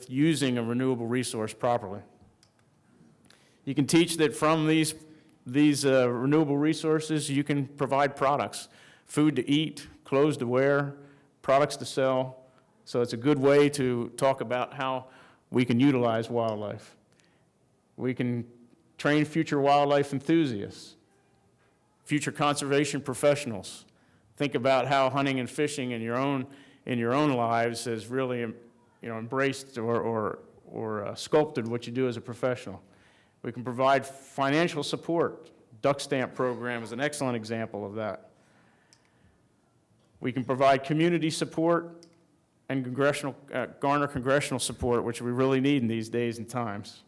using a renewable resource properly. You can teach that from these renewable resources, you can provide products, food to eat, clothes to wear, products to sell. So it's a good way to talk about how we can utilize wildlife. We can train future wildlife enthusiasts, future conservation professionals. Think about how hunting and fishing in your own lives has really embraced or sculpted what you do as a professional. We can provide financial support. Duck Stamp program is an excellent example of that. We can provide community support and garner congressional support, which we really need in these days and times.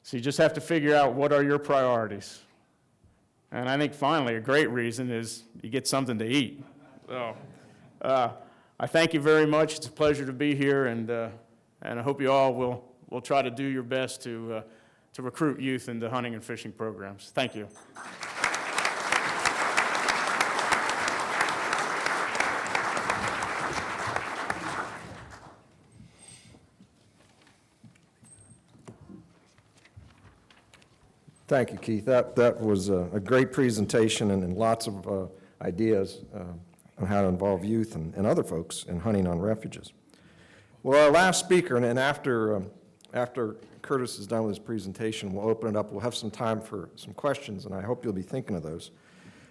So you just have to figure out what are your priorities. And I think finally a great reason is you get something to eat. So, I thank you very much. It's a pleasure to be here, and I hope you all will try to do your best to recruit youth into hunting and fishing programs. Thank you. Thank you, Keith. That was a great presentation and lots of ideas on how to involve youth and other folks in hunting on refuges. Well, our last speaker, and then after Curtis is done with his presentation, we'll open it up. We'll have some time for some questions, and I hope you'll be thinking of those.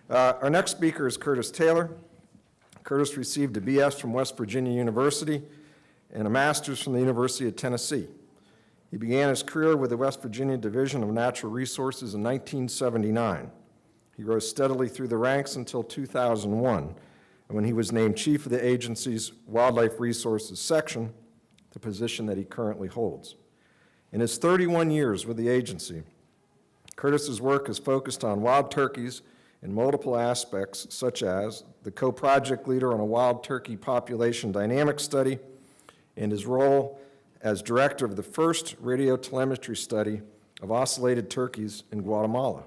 Our next speaker is Curtis Taylor. Curtis received a BS from West Virginia University and a master's from the University of Tennessee. He began his career with the West Virginia Division of Natural Resources in 1979. He rose steadily through the ranks until 2001, when he was named chief of the agency's Wildlife Resources section, the position that he currently holds. In his 31 years with the agency, Curtis's work has focused on wild turkeys in multiple aspects, such as the co-project leader on a wild turkey population dynamics study and his role as director of the first radiotelemetry study of oscillated turkeys in Guatemala.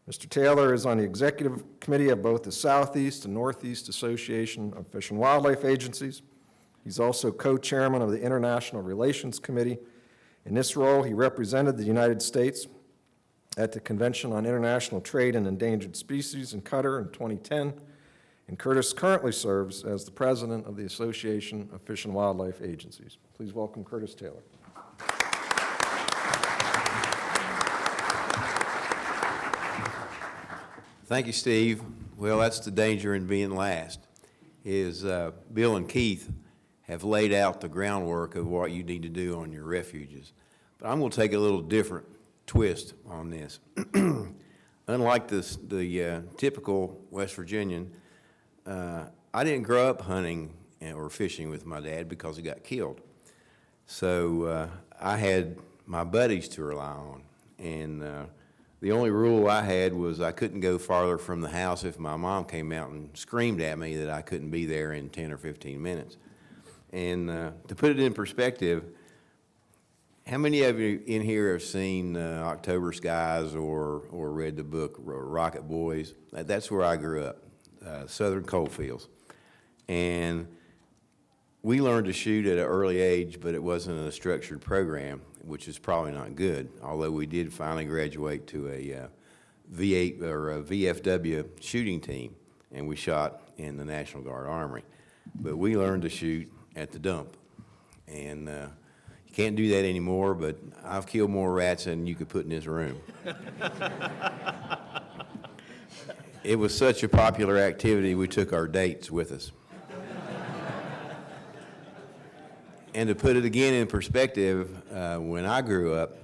Mr. Taylor is on the executive committee of both the Southeast and Northeast Association of Fish and Wildlife Agencies. He's also co-chairman of the International Relations Committee. In this role, he represented the United States at the Convention on International Trade in Endangered Species in Qatar in 2010, and Curtis currently serves as the president of the Association of Fish and Wildlife Agencies. Please welcome Curtis Taylor. Thank you, Steve. Well, that's the danger in being last, is Bill and Keith have laid out the groundwork of what you need to do on your refuges. But I'm going to take a little different twist on this. Unlike the typical West Virginian, I didn't grow up hunting or fishing with my dad because he got killed. So I had my buddies to rely on, and the only rule I had was I couldn't go farther from the house if my mom came out and screamed at me that I couldn't be there in 10 or 15 minutes. And to put it in perspective, how many of you in here have seen October Skies or read the book Rocket Boys? That's where I grew up, Southern Coalfields. And we learned to shoot at an early age, but it wasn't a structured program, which is probably not good, although we did finally graduate to a V8 or a VFW shooting team, and we shot in the National Guard Armory. But we learned to shoot at the dump. And you can't do that anymore, but I've killed more rats than you could put in this room. It was such a popular activity, we took our dates with us. And to put it again in perspective, when I grew up,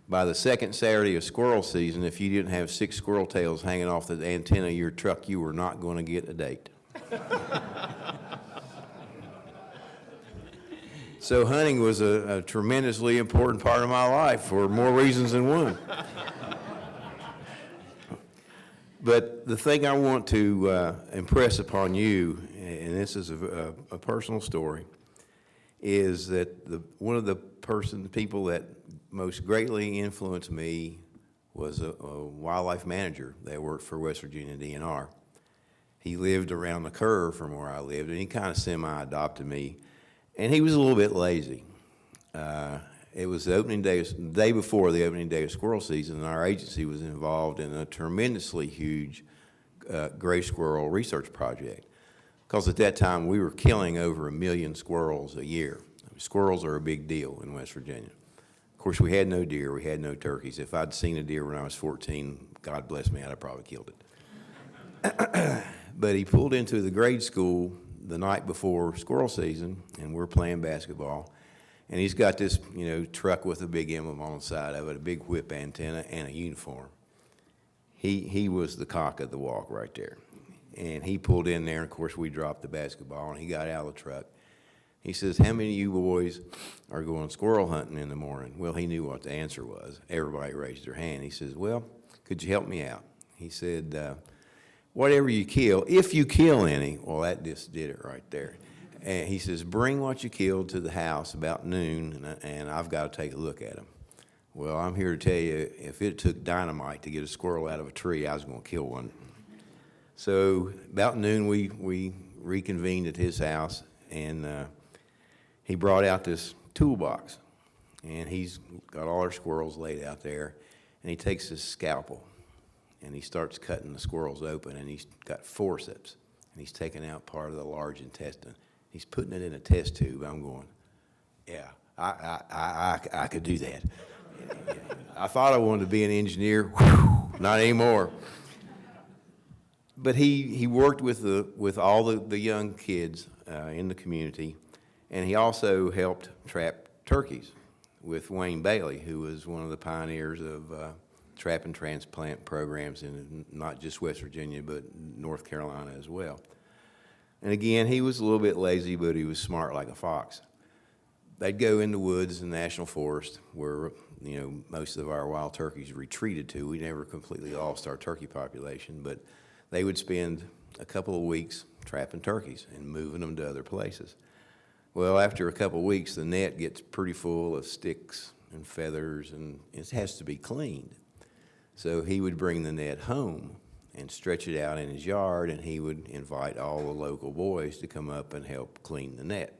by the second Saturday of squirrel season, if you didn't have 6 squirrel tails hanging off the antenna of your truck, you were not going to get a date. So hunting was a tremendously important part of my life for more reasons than one. But the thing I want to impress upon you, and this is a personal story, is that one of the people that most greatly influenced me was a wildlife manager that worked for West Virginia DNR. He lived around the curve from where I lived, and he kind of semi-adopted me. And he was a little bit lazy. It was the opening day, the day before the opening day of squirrel season, and our agency was involved in a tremendously huge gray squirrel research project. Because at that time, we were killing over 1 million squirrels a year. Squirrels are a big deal in West Virginia. Of course, we had no deer, we had no turkeys. If I'd seen a deer when I was 14, God bless me, I'd have probably killed it. But he pulled into the grade school the night before squirrel season, and we're playing basketball. And he's got this, truck with a big emblem on the side of it, a big whip antenna, and a uniform. He was the cock of the walk right there. And he pulled in there, and of course we dropped the basketball, and he got out of the truck. He says, "How many of you boys are going squirrel hunting in the morning?" Well, he knew what the answer was. Everybody raised their hand. He says, "Well, could you help me out?" He said, "Whatever you kill, if you kill any," well, that just did it right there. And he says, "Bring what you killed to the house about noon, and I've got to take a look at them." Well, I'm here to tell you, if it took dynamite to get a squirrel out of a tree, I was going to kill one. So about noon, we reconvened at his house, and he brought out this toolbox, and he's got all our squirrels laid out there, and he takes his scalpel, and he starts cutting the squirrels open, and he's got forceps, and he's taking out part of the large intestine. He's putting it in a test tube. I'm going, yeah, I could do that. I thought I wanted to be an engineer. Whew, not anymore. But he worked with all the young kids in the community, and he also helped trap turkeys with Wayne Bailey, who was one of the pioneers of trap and transplant programs in not just West Virginia, but North Carolina as well. And again, he was a little bit lazy, but he was smart like a fox. They'd go in the woods in the National Forest where, most of our wild turkeys retreated to. We never completely lost our turkey population, but they would spend a couple of weeks trapping turkeys and moving them to other places. Well, after a couple of weeks, the net gets pretty full of sticks and feathers, and it has to be cleaned. So he would bring the net home and stretch it out in his yard, and he would invite all the local boys to come up and help clean the net.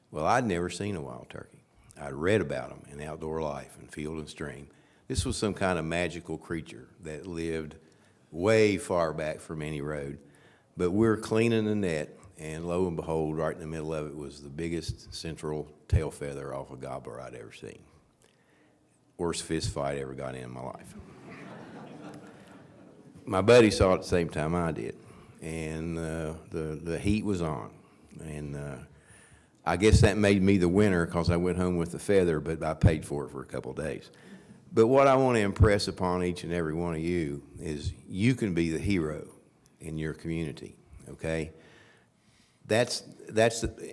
Well, I'd never seen a wild turkey. I'd read about them in Outdoor Life and Field and Stream. This was some kind of magical creature that lived way far back from any road. But we're cleaning the net, and lo and behold, right in the middle of it was the biggest central tail feather off a gobbler I'd ever seen. Worst fist fight I ever got in my life. My buddy saw it at the same time I did, and the heat was on. And I guess that made me the winner because I went home with the feather, but I paid for it for a couple of days. But what I want to impress upon each and every one of you is you can be the hero in your community, okay? that's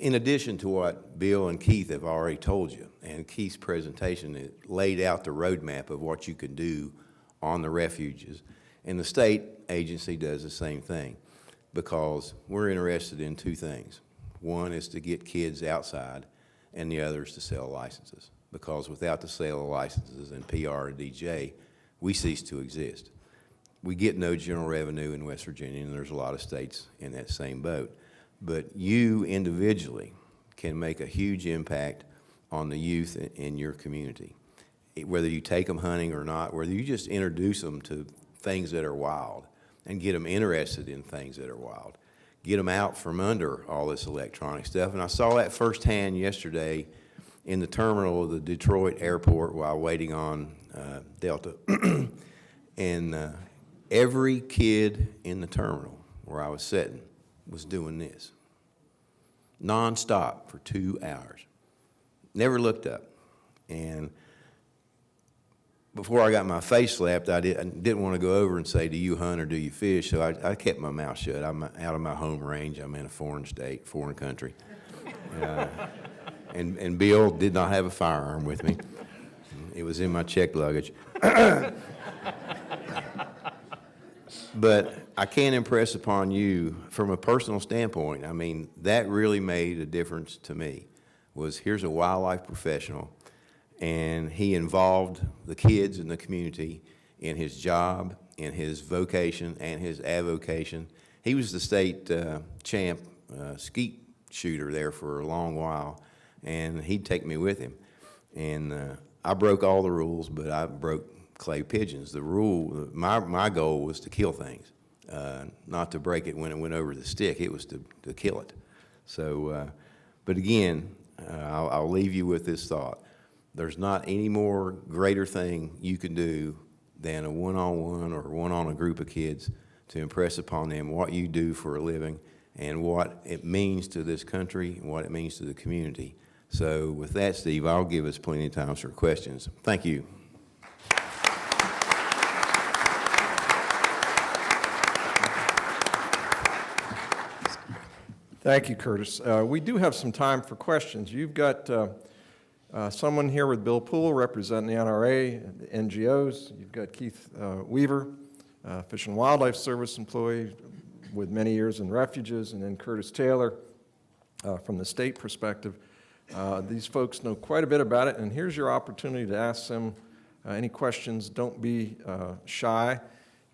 in addition to what Bill and Keith have already told you, and Keith's presentation, it laid out the roadmap of what you can do on the refuges. And the state agency does the same thing, because we're interested in two things. One is to get kids outside, and the other is to sell licenses, because without the sale of licenses and PR and DJ, we cease to exist. We get no general revenue in West Virginia, and there's a lot of states in that same boat. But you individually can make a huge impact on the youth in your community. Whether you take them hunting or not, whether you just introduce them to things that are wild and get them interested in things that are wild. Get them out from under all this electronic stuff. And I saw that firsthand yesterday in the terminal of the Detroit airport while waiting on Delta. And every kid in the terminal where I was sitting was doing this nonstop for 2 hours. Never looked up. And before I got my face slapped, I didn't want to go over and say, do you hunt or do you fish? So I kept my mouth shut. I'm out of my home range. I'm in a foreign state, foreign country. And Bill did not have a firearm with me. It was in my checked luggage. But I can't impress upon you, from a personal standpoint, I mean, that really made a difference to me, was here's a wildlife professional, and he involved the kids in the community in his job, in his vocation, and his avocation. He was the state champ skeet shooter there for a long while, and he'd take me with him. And I broke all the rules, but I broke clay pigeons. The rule, my goal was to kill things, not to break it when it went over the stick. It was to kill it. So, but again, I'll leave you with this thought. There's not any more greater thing you can do than a one-on-one or one-on-a-group of kids to impress upon them what you do for a living and what it means to this country and what it means to the community. So with that, Steve, I'll give us plenty of time for questions. Thank you. Thank you, Curtis. We do have some time for questions. You've got someone here with Bill Poole representing the NRA, the NGOs. You've got Keith Weaver, Fish and Wildlife Service employee with many years in refuges, and then Curtis Taylor from the state perspective. These folks know quite a bit about it, and here's your opportunity to ask them any questions. Don't be shy.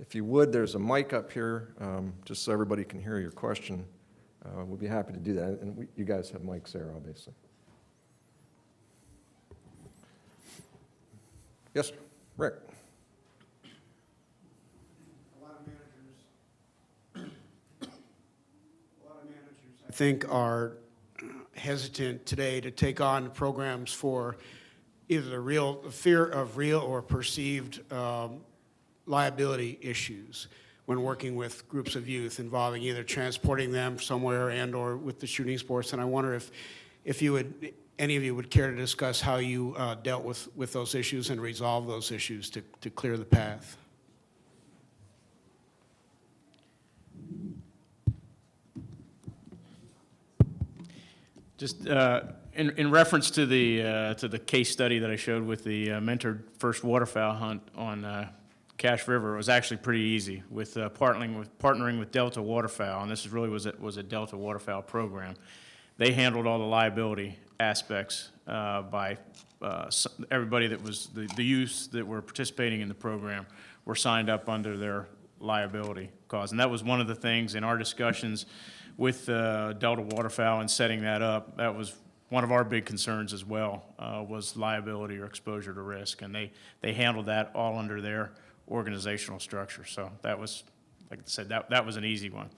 If you would, there's a mic up here, just so everybody can hear your question. We'll be happy to do that, and you guys have mics there, obviously. Yes, sir. Rick. A lot of managers, I think, are hesitant today to take on programs for either the fear of real or perceived liability issues when working with groups of youth involving either transporting them somewhere and or with the shooting sports. And I wonder if you would, any of you would care to discuss how you dealt with those issues and resolve those issues to clear the path. Just in reference to the case study that I showed with the mentored first waterfowl hunt on Cache River, it was actually pretty easy with partnering with Delta Waterfowl, and this was a Delta Waterfowl program. They handled all the liability aspects by everybody that was the youths that were participating in the program were signed up under their liability cause, and that was one of the things in our discussions with Delta Waterfowl and setting that up. That was one of our big concerns as well, was liability or exposure to risk, and they handled that all under their organizational structure. So that was, like I said, that was an easy one.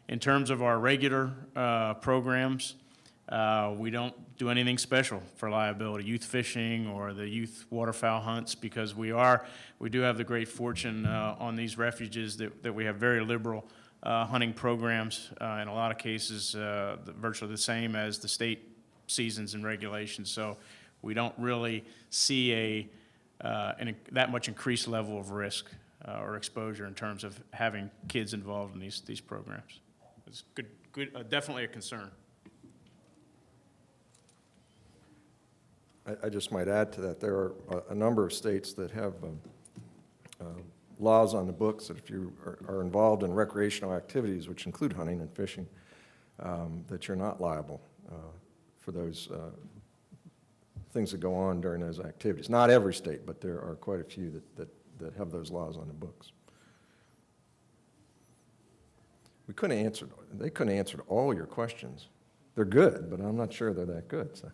In terms of our regular programs, we don't do anything special for liability, youth fishing or the youth waterfowl hunts, because we do have the great fortune on these refuges that we have very liberal hunting programs, in a lot of cases virtually the same as the state seasons and regulations. So we don't really see that much increased level of risk or exposure in terms of having kids involved in these programs. It's a definitely a concern. I just might add to that, there are a number of states that have laws on the books that if you are involved in recreational activities, which include hunting and fishing, that you're not liable for those things that go on during those activities. Not every state, but there are quite a few that have those laws on the books. They couldn't have answered all your questions. They're good, but I'm not sure they're that good. So.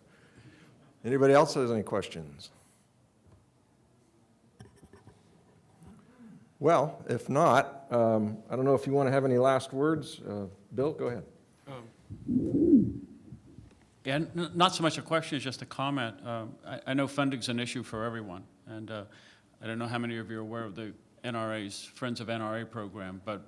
Anybody else has any questions? Well, if not, I don't know if you want to have any last words. Bill, go ahead. Yeah, not so much a question, it's just a comment. I know funding's an issue for everyone, and I don't know how many of you are aware of the NRA's Friends of NRA program, but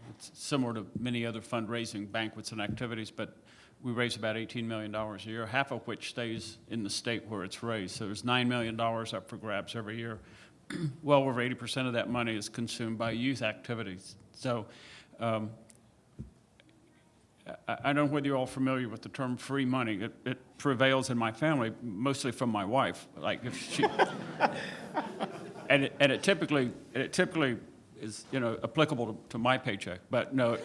it's similar to many other fundraising banquets and activities, but we raise about $18 million a year, half of which stays in the state where it's raised. So there's $9 million up for grabs every year. Well over 80% of that money is consumed by youth activities. So I don't know whether you're all familiar with the term free money. It prevails in my family, mostly from my wife. Like if she, and it typically is, you know, applicable to my paycheck. But no,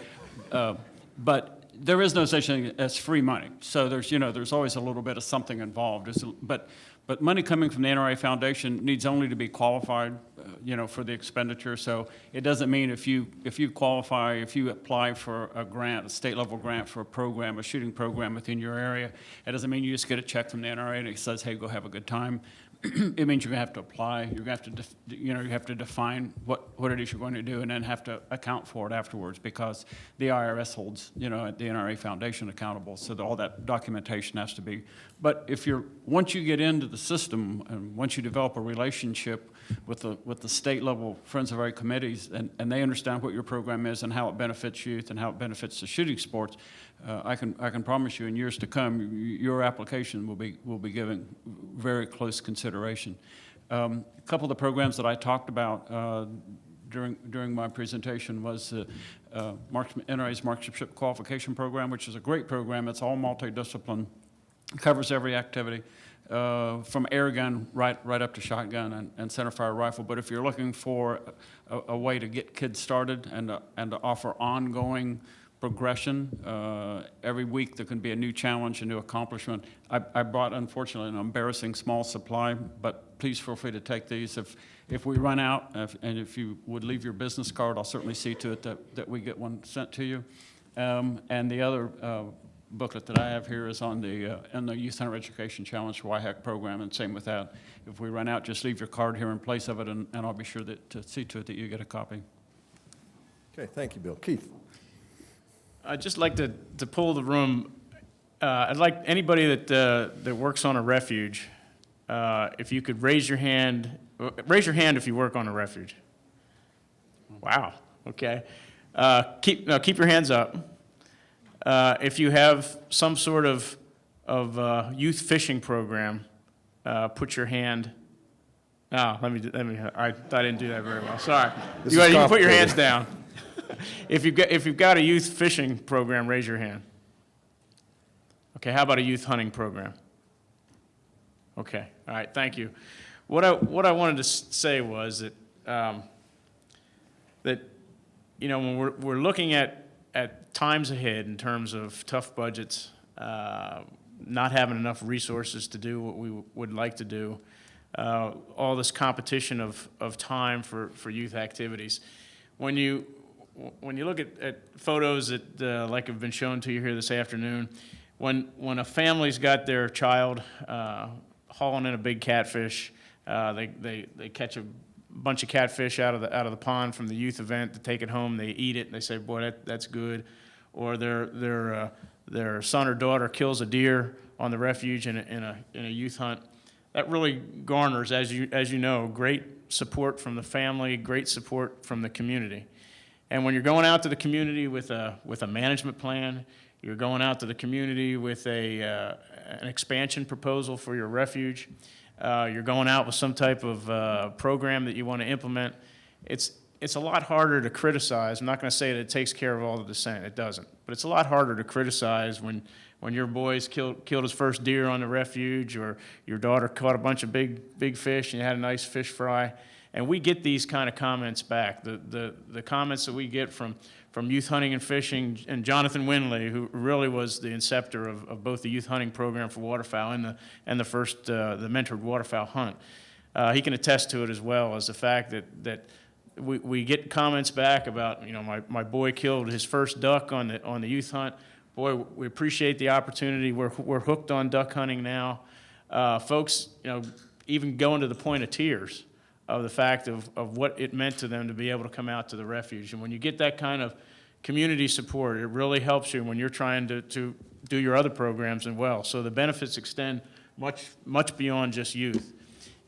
but there is no such thing as free money. So there's, you know, there's always a little bit of something involved. But money coming from the NRA Foundation needs only to be qualified, you know, for the expenditure. So it doesn't mean if you qualify, if you apply for a grant, a state level grant for a program, a shooting program within your area, it doesn't mean you just get a check from the NRA and it says, hey, go have a good time. It means you're going to have to apply. You're going to have to, you know, you have to define what it is you're going to do, and then have to account for it afterwards, because the IRS holds, you know, the NRA Foundation accountable. So all that documentation has to be. But if once you get into the system and once you develop a relationship with the state level Friends of NRA committees, and they understand what your program is and how it benefits youth and how it benefits the shooting sports, I can promise you in years to come, your application will be given very close consideration. A couple of the programs that I talked about during my presentation was the NRA's Marksmanship Qualification Program, which is a great program. It's all multidiscipline, covers every activity, from air gun right up to shotgun and centerfire rifle. But if you're looking for a way to get kids started and to offer ongoing progression. Every week there can be a new challenge, a new accomplishment. I brought, unfortunately, an embarrassing small supply, but please feel free to take these. If we run out, and if you would leave your business card, I'll certainly see to it that we get one sent to you. And the other booklet that I have here is on the Youth Hunter Education Challenge for YHAC program, and same with that. If we run out, just leave your card here in place of it, and I'll be sure to see to it that you get a copy. Okay, thank you, Bill. Keith. I'd just like to pull the room. I'd like anybody that works on a refuge, if you could raise your hand if you work on a refuge. Wow, okay. Keep your hands up. If you have some sort of youth fishing program, put your hand. No, let me. I didn't do that very well. Sorry. You can put your hands down. If you've got a youth fishing program, raise your hand. Okay, how about a youth hunting program? Okay, all right, thank you. What I wanted to say was that you know, when we're looking at times ahead in terms of tough budgets, not having enough resources to do what we would like to do, all this competition of time for youth activities. When you look at photos that like have been shown to you here this afternoon, when a family's got their child hauling in a big catfish, they catch a bunch of catfish out of the pond from the youth event, to take it home, they eat it, and they say, boy, that's good. Or their son or daughter kills a deer on the refuge in a youth hunt. That really garners, as you know, great support from the family, great support from the community. And when you're going out to the community with a management plan, you're going out to the community with an expansion proposal for your refuge, you're going out with some type of program that you want to implement, it's a lot harder to criticize. I'm not going to say that it takes care of all the dissent. It doesn't. But it's a lot harder to criticize when your boys killed his first deer on the refuge, or your daughter caught a bunch of big fish and you had a nice fish fry. And we get these kind of comments back. The comments that we get from Youth Hunting and Fishing, and Jonathan Winley, who really was the inceptor of both the youth hunting program for waterfowl and the first the mentored waterfowl hunt. He can attest to it, as well as the fact that we get comments back about, my boy killed his first duck on the youth hunt. Boy, we appreciate the opportunity. We're hooked on duck hunting now. Folks, even going to the point of tears of the fact of what it meant to them to be able to come out to the refuge. And when you get that kind of community support, it really helps you when you're trying to do your other programs as well. So the benefits extend much beyond just youth.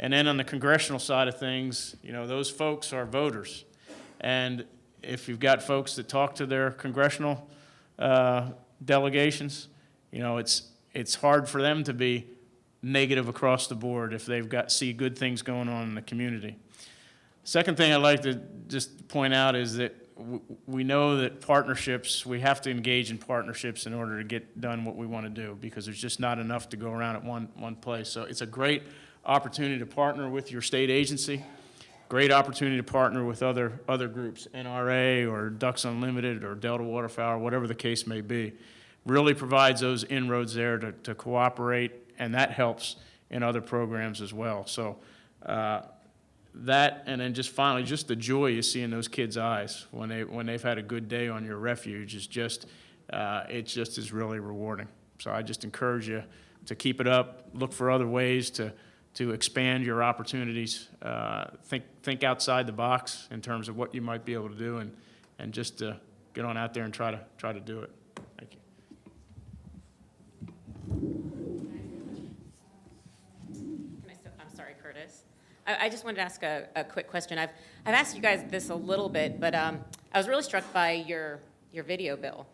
And then on the congressional side of things, those folks are voters. And if you've got folks that talk to their congressional delegations, it's hard for them to be negative across the board if they've see good things going on in the community. Second thing I'd like to just point out is that we know that partnerships, we have to engage in partnerships in order to get done what we want to do, because there's just not enough to go around at one place. So it's a great opportunity to partner with your state agency, great opportunity to partner with other groups, NRA or Ducks Unlimited or Delta Waterfowl, whatever the case may be. Really provides those inroads there to cooperate, and that helps in other programs as well. So that, and then just finally, just the joy you see in those kids' eyes when they've had a good day on your refuge is just, it just is really rewarding. So I just encourage you to keep it up, look for other ways to expand your opportunities, think outside the box in terms of what you might be able to do, and just get on out there and try to do it. Thank you. I'm sorry, Curtis. I just wanted to ask a quick question. I've asked you guys this a little bit, but I was really struck by your video bill.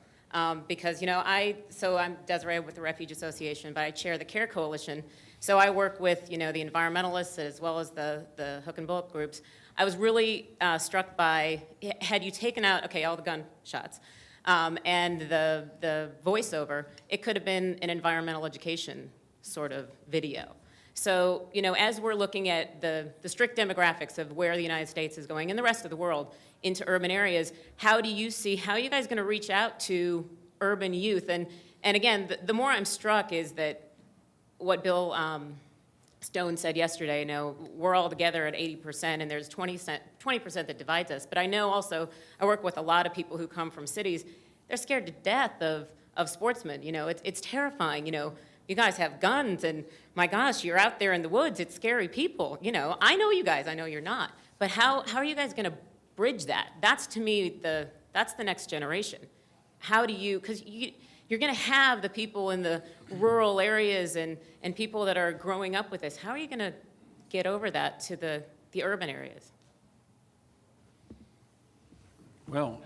Because, I'm Desiree with the Refuge Association, but I chair the CARE Coalition. So I work with, the environmentalists as well as the hook and bullet groups. I was really struck by, had you taken out, all the gunshots, and the voiceover, it could have been an environmental education sort of video. So, as we're looking at the strict demographics of where the United States is going and the rest of the world into urban areas, how are you guys going to reach out to urban youth? And again, the more I'm struck is that what Bill Stone said yesterday, we're all together at 80% and there's 20% that divides us. But I know also, I work with a lot of people who come from cities, they're scared to death of sportsmen. It's terrifying. You guys have guns, and my gosh, you're out there in the woods. It's scary people. I know you guys. I know you're not. But how are you guys going to bridge that? That's, to me, that's the next generation. How do you, because you're going to have the people in the rural areas and people that are growing up with this. How are you going to get over that to the urban areas? Well,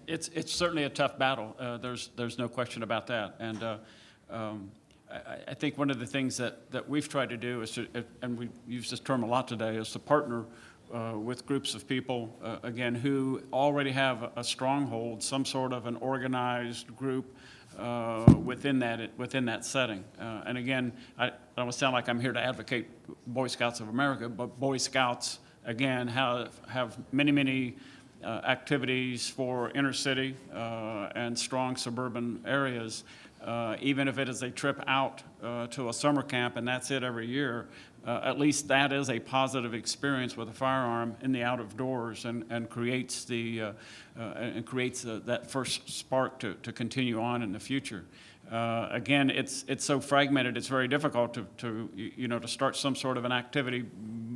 it's certainly a tough battle. There's no question about that. And I think one of the things that we've tried to do is and we use this term a lot today, is to partner with groups of people, again, who already have a stronghold, some sort of an organized group within that setting. And again, I don't sound like I'm here to advocate Boy Scouts of America, but Boy Scouts, again, have many activities for inner city and strong suburban areas. Even if it is a trip out to a summer camp and that's it every year, at least that is a positive experience with a firearm in the out of doors, and creates that first spark to continue on in the future. Again, it's so fragmented. It's very difficult to start some sort of an activity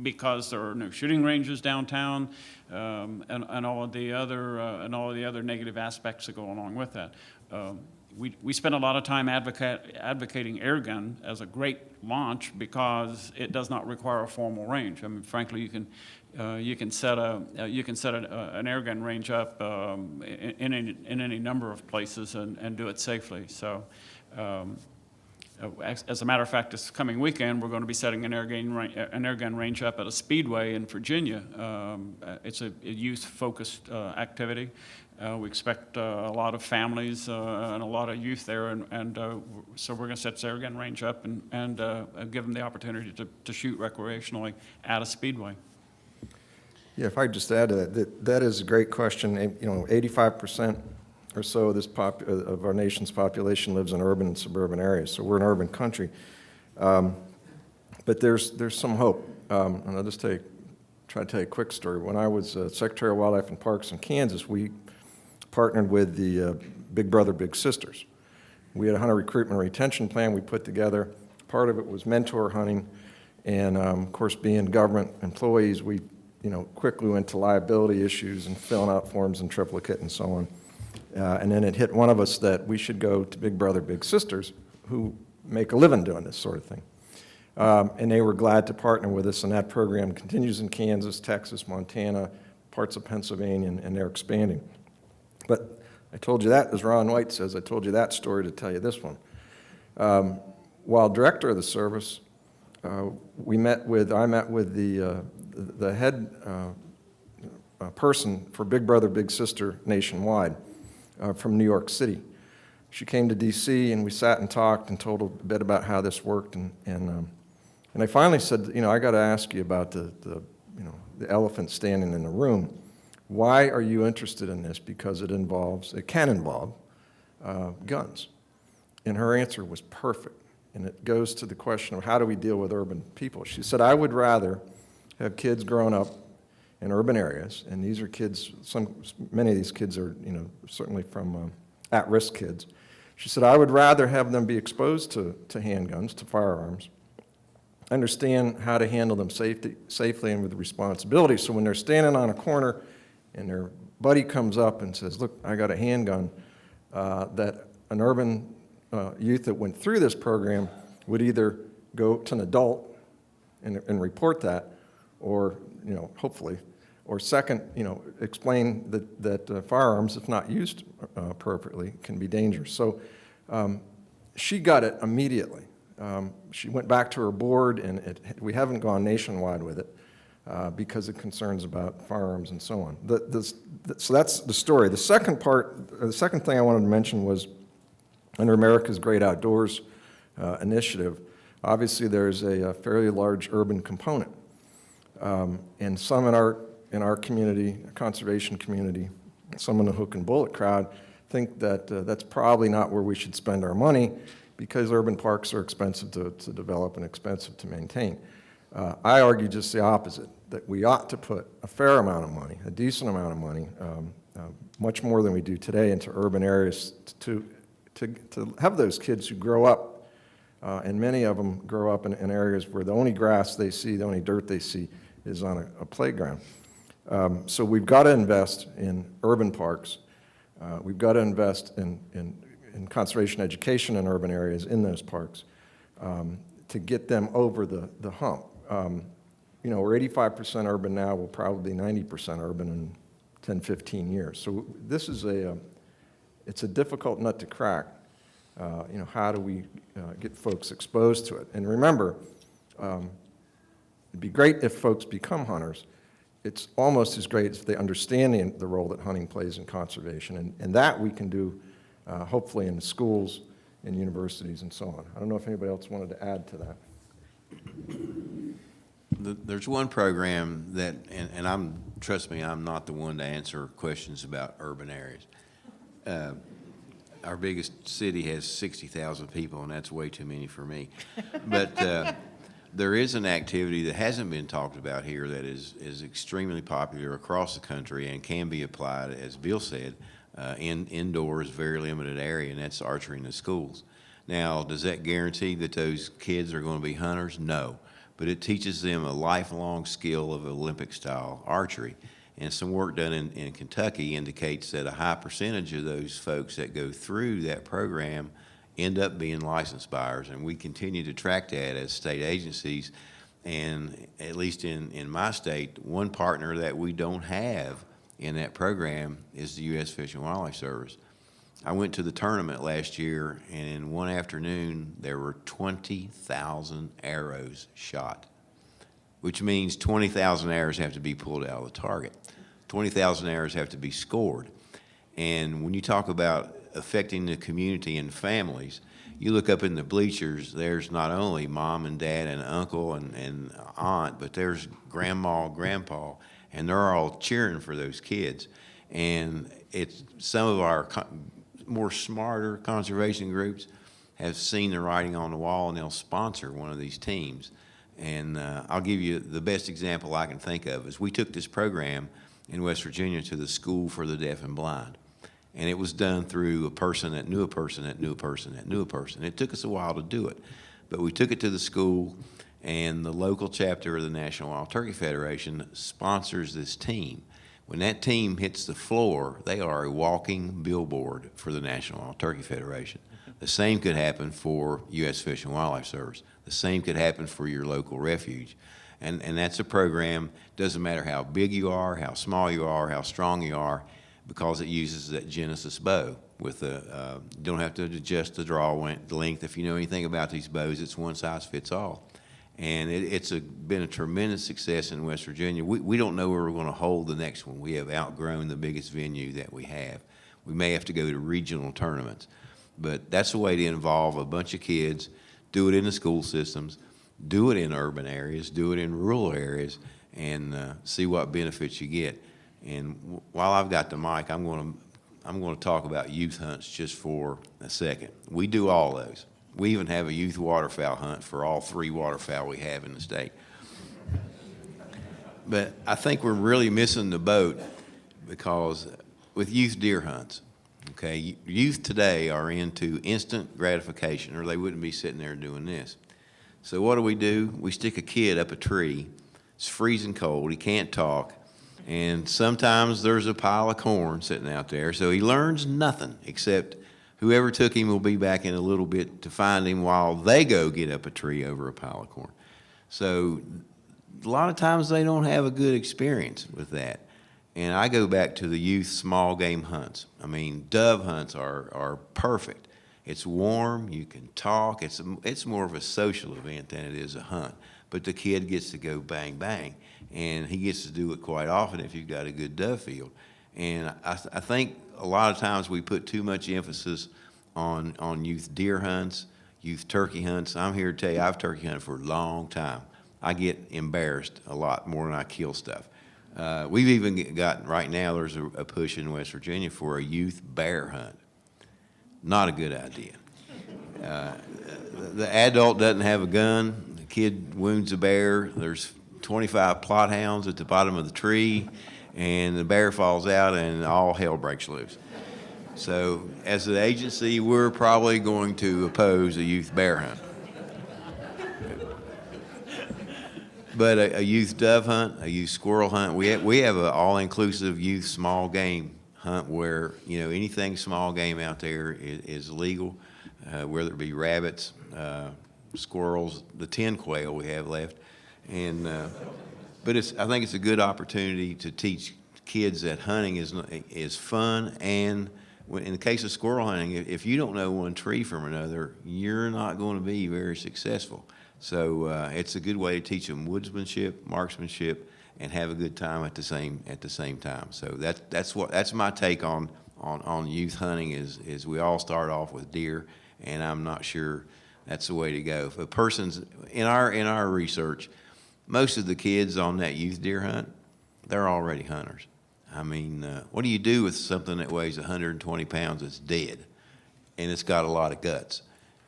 because there are no shooting ranges downtown, and all of the other negative aspects that go along with that. We spend a lot of time advocating air gun as a great launch because it does not require a formal range. I mean, frankly, you can set an air gun range up in any number of places and do it safely. So As a matter of fact, this coming weekend, we're going to be setting an air gun range up at a speedway in Virginia. It's a youth-focused activity. We expect a lot of families and a lot of youth there, and so we're going to set this air gun range up and give them the opportunity to shoot recreationally at a speedway. Yeah, if I could just add to that, that is a great question. 85% or so of our nation's population lives in urban and suburban areas, so we're an urban country. But there's some hope, and I'll just try to tell you a quick story. When I was Secretary of Wildlife and Parks in Kansas, we partnered with the Big Brother, Big Sisters. We had a hunter recruitment and retention plan we put together. Part of it was mentor hunting, and of course, being government employees, we quickly went to liability issues and filling out forms in triplicate and so on. And then it hit one of us that we should go to Big Brother, Big Sisters, who make a living doing this sort of thing. And they were glad to partner with us, and that program continues in Kansas, Texas, Montana, parts of Pennsylvania, and they're expanding. But I told you that, as Ron White says, I told you that story to tell you this one. While director of the service, I met with the head person for Big Brother, Big Sister nationwide from New York City. She came to D.C. and we sat and talked and told her a bit about how this worked, and I finally said, I got to ask you about the elephant standing in the room. Why are you interested in this? Because it can involve guns. And her answer was perfect. And it goes to the question of how do we deal with urban people. She said, I would rather have kids growing up in urban areas, and these are kids, many of these kids are, certainly from at-risk kids. She said, I would rather have them be exposed to handguns, to firearms, understand how to handle them safely and with responsibility, so when they're standing on a corner and their buddy comes up and says, look, I got a handgun, that an urban youth that went through this program would either go to an adult and report that, or, hopefully, or second, explain that firearms, if not used appropriately, can be dangerous. So she got it immediately. She went back to her board, and we haven't gone nationwide with it because of concerns about firearms and so on. So that's the story. The second thing I wanted to mention was under America's Great Outdoors initiative, obviously there's a fairly large urban component. And some in our community, conservation community, some in the hook and bullet crowd think that that's probably not where we should spend our money because urban parks are expensive to develop and expensive to maintain. I argue just the opposite, that we ought to put a fair amount of money, a decent amount of money, much more than we do today, into urban areas to have those kids who grow up, and many of them grow up in areas where the only grass they see, the only dirt they see is on a playground. So we've got to invest in urban parks. We've got to invest in conservation education in urban areas in those parks to get them over the hump. We're 85% urban now, we'll probably be 90% urban in 10, 15 years. So this is it's a difficult nut to crack. How do we get folks exposed to it? And remember, it'd be great if folks become hunters. It's almost as great if they understand the role that hunting plays in conservation. And that we can do, hopefully, in schools and universities and so on. I don't know if anybody else wanted to add to that. There's one program that, and trust me, I'm not the one to answer questions about urban areas. Our biggest city has 60,000 people, and that's way too many for me. But there is an activity that hasn't been talked about here that is extremely popular across the country and can be applied, as Bill said, indoors, very limited area, and that's archery in the schools. Now, does that guarantee that those kids are going to be hunters? No, but it teaches them a lifelong skill of Olympic-style archery. And some work done in Kentucky indicates that a high percentage of those folks that go through that program end up being licensed buyers, and we continue to track that as state agencies. And at least in my state, one partner that we don't have in that program is the U.S. Fish and Wildlife Service. I went to the tournament last year, and in one afternoon, there were 20,000 arrows shot, which means 20,000 arrows have to be pulled out of the target. 20,000 arrows have to be scored. And when you talk about affecting the community and families, you look up in the bleachers, there's not only mom and dad and uncle and aunt, but there's grandma, grandpa, and they're all cheering for those kids. And it's some of our more smarter conservation groups have seen the writing on the wall, and they'll sponsor one of these teams. And I'll give you the best example I can think of is we took this program in West Virginia to the School for the Deaf and Blind. And it was done through a person that knew a person that knew a person that knew a person. It took us a while to do it. But we took it to the school, and the local chapter of the National Wild Turkey Federation sponsors this team. When that team hits the floor, they are a walking billboard for the National Wild Turkey Federation. The same could happen for U.S. Fish and Wildlife Service. The same could happen for your local refuge. And that's a program, doesn't matter how big you are, how small you are, how strong you are, because it uses that Genesis bow with you don't have to adjust the draw length. If you know anything about these bows, it's one size fits all. And it's been a tremendous success in West Virginia. We don't know where we're going to hold the next one. We have outgrown the biggest venue that we have. We may have to go to regional tournaments. But that's a way to involve a bunch of kids, do it in the school systems, do it in urban areas, do it in rural areas, and see what benefits you get. And while I've got the mic, I'm going to talk about youth hunts just for a second. We do all those. We even have a youth waterfowl hunt for all 3 waterfowl we have in the state. But I think we're really missing the boat because with youth deer hunts, okay, youth today are into instant gratification or they wouldn't be sitting there doing this. So what do? We stick a kid up a tree. It's freezing cold. He can't talk. And sometimes there's a pile of corn sitting out there. So he learns nothing except whoever took him will be back in a little bit to find him while they go get up a tree over a pile of corn. So a lot of times they don't have a good experience with that. And I go back to the youth small game hunts. I mean, dove hunts are perfect. It's warm, you can talk. It's more of a social event than it is a hunt. But the kid gets to go bang, bang. And he gets to do it quite often if you've got a good dove field. And I think a lot of times we put too much emphasis on youth deer hunts, youth turkey hunts. I'm here to tell you, I've turkey hunted for a long time. I get embarrassed a lot more than I kill stuff. We've even got, right now, there's a push in West Virginia for a youth bear hunt. Not a good idea. The adult doesn't have a gun. The kid wounds a bear. There's 25 plot hounds at the bottom of the tree, and the bear falls out, and all hell breaks loose. So as an agency, we're probably going to oppose a youth bear hunt. But a youth dove hunt, a youth squirrel hunt, we have an all-inclusive youth small game hunt where, you know, anything small game out there is legal, whether it be rabbits, squirrels, the 10 quail we have left. And but I think it's a good opportunity to teach kids that hunting is fun. And in the case of squirrel hunting, if you don't know one tree from another, you're not going to be very successful. So it's a good way to teach them woodsmanship, marksmanship, and have a good time at the same time. So that's my take on youth hunting is we all start off with deer, and I'm not sure that's the way to go. If a person's in our research, most of the kids on that youth deer hunt, they're already hunters. I mean, what do you do with something that weighs 120 pounds that's dead and it's got a lot of guts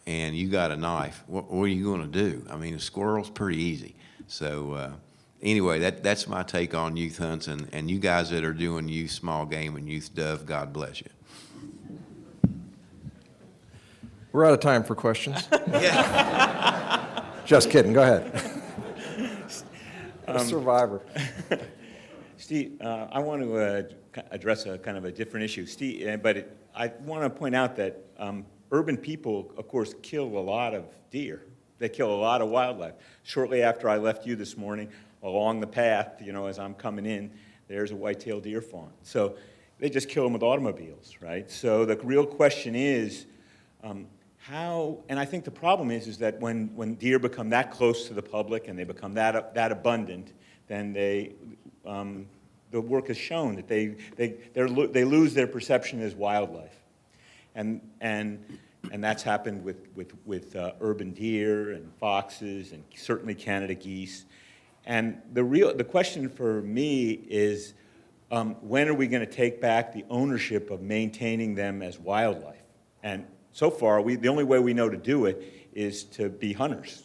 and you got a knife? What are you going to do? I mean, a squirrel's pretty easy. So anyway, that's my take on youth hunts, and you guys that are doing youth small game and youth dove, God bless you. We're out of time for questions. Just kidding. Go ahead. A survivor. Steve, I want to address a kind of a different issue. Steve, but I want to point out that urban people, of course, kill a lot of deer. They kill a lot of wildlife. Shortly after I left you this morning, along the path, you know, as I'm coming in, there's a white-tailed deer fawn. So they just kill them with automobiles, right? So the real question is how, and I think the problem is that when deer become that close to the public and they become that abundant, then the work has shown that they lose their perception as wildlife. And that's happened with urban deer and foxes and certainly Canada geese. And the question for me is, when are we going to take back the ownership of maintaining them as wildlife? And so far, the only way we know to do it is to be hunters.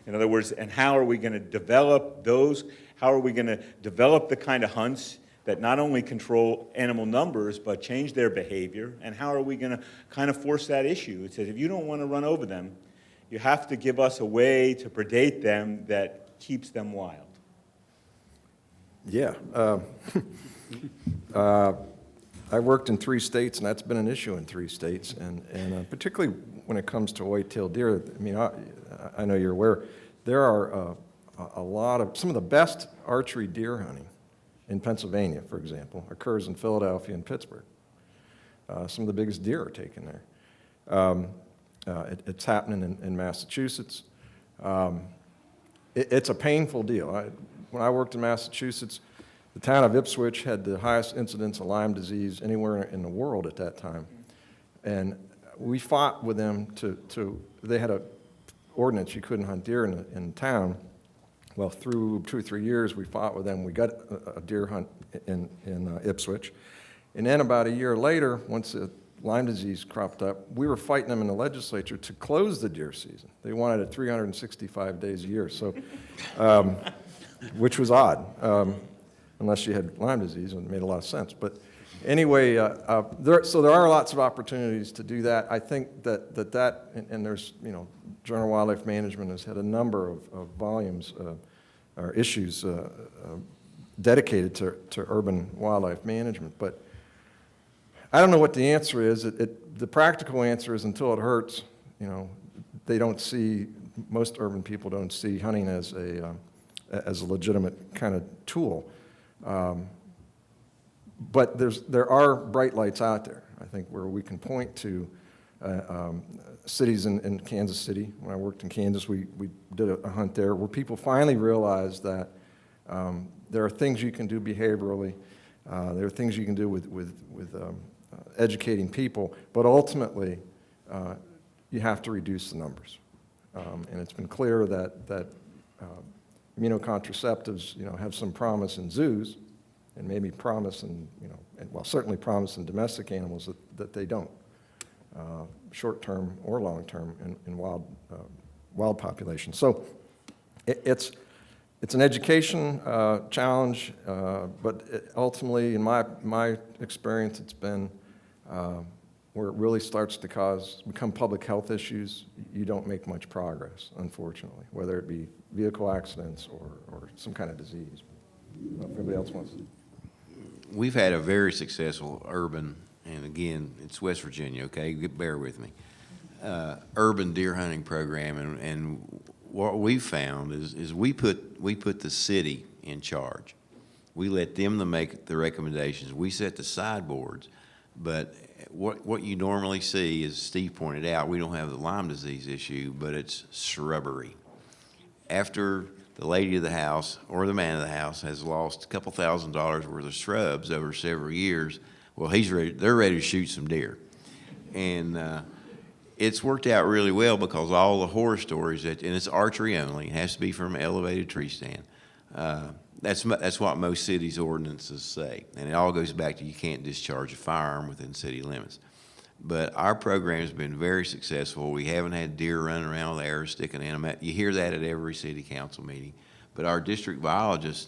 In other words, and how are we going to develop those? How are we going to develop the kind of hunts that not only control animal numbers, but change their behavior? And how are we going to kind of force that issue? It says, if you don't want to run over them, you have to give us a way to predate them that keeps them wild. Yeah. I worked in 3 states, and that's been an issue in 3 states, and particularly when it comes to white-tailed deer. I mean, I know you're aware, there are some of the best archery deer hunting in Pennsylvania, for example, occurs in Philadelphia and Pittsburgh. Some of the biggest deer are taken there. It's happening in Massachusetts. It's a painful deal. When I worked in Massachusetts, the town of Ipswich had the highest incidence of Lyme disease anywhere in the world at that time. And we fought with them they had an ordinance you couldn't hunt deer in town. Well, through 2 or 3 years, we fought with them. We got a deer hunt in Ipswich. And then about a year later, once the Lyme disease cropped up, we were fighting them in the legislature to close the deer season. They wanted it 365 days a year, so, which was odd. Unless you had Lyme disease, and it made a lot of sense. But anyway, so there are lots of opportunities to do that. I think that and there's, Journal of Wildlife Management has had a number of volumes or issues dedicated to urban wildlife management. But I don't know what the answer is. The practical answer is until it hurts, they don't see, most urban people don't see hunting as a legitimate kind of tool. But there are bright lights out there, I think, where we can point to cities in Kansas City. When I worked in Kansas, we did a hunt there where people finally realized that there are things you can do behaviorally, there are things you can do with educating people, but ultimately you have to reduce the numbers. And it's been clear that immunocontraceptives, have some promise in zoos, and maybe promise in, certainly promise in domestic animals that they don't, short-term or long-term in wild populations. So it's an education challenge, but ultimately, in my experience, it's been where it really starts to become public health issues. You don't make much progress, unfortunately, whether it be vehicle accidents or some kind of disease. If anybody else wants to. We've had a very successful urban, and again, it's West Virginia, okay, bear with me, urban deer hunting program, and what we've found is we put the city in charge. We let them to make the recommendations. We set the sideboards, but what you normally see, as Steve pointed out, we don't have the Lyme disease issue, but it's shrubbery. After the lady of the house or the man of the house has lost a couple $1,000s worth of shrubs over several years, well, they're ready to shoot some deer. And it's worked out really well because all the horror stories, and it's archery only, it has to be from an elevated tree stand. That's what most cities' ordinances say. And it all goes back to you can't discharge a firearm within city limits. But our program has been very successful. We haven't had deer running around with arrows sticking in them. You hear that at every city council meeting. But our district biologists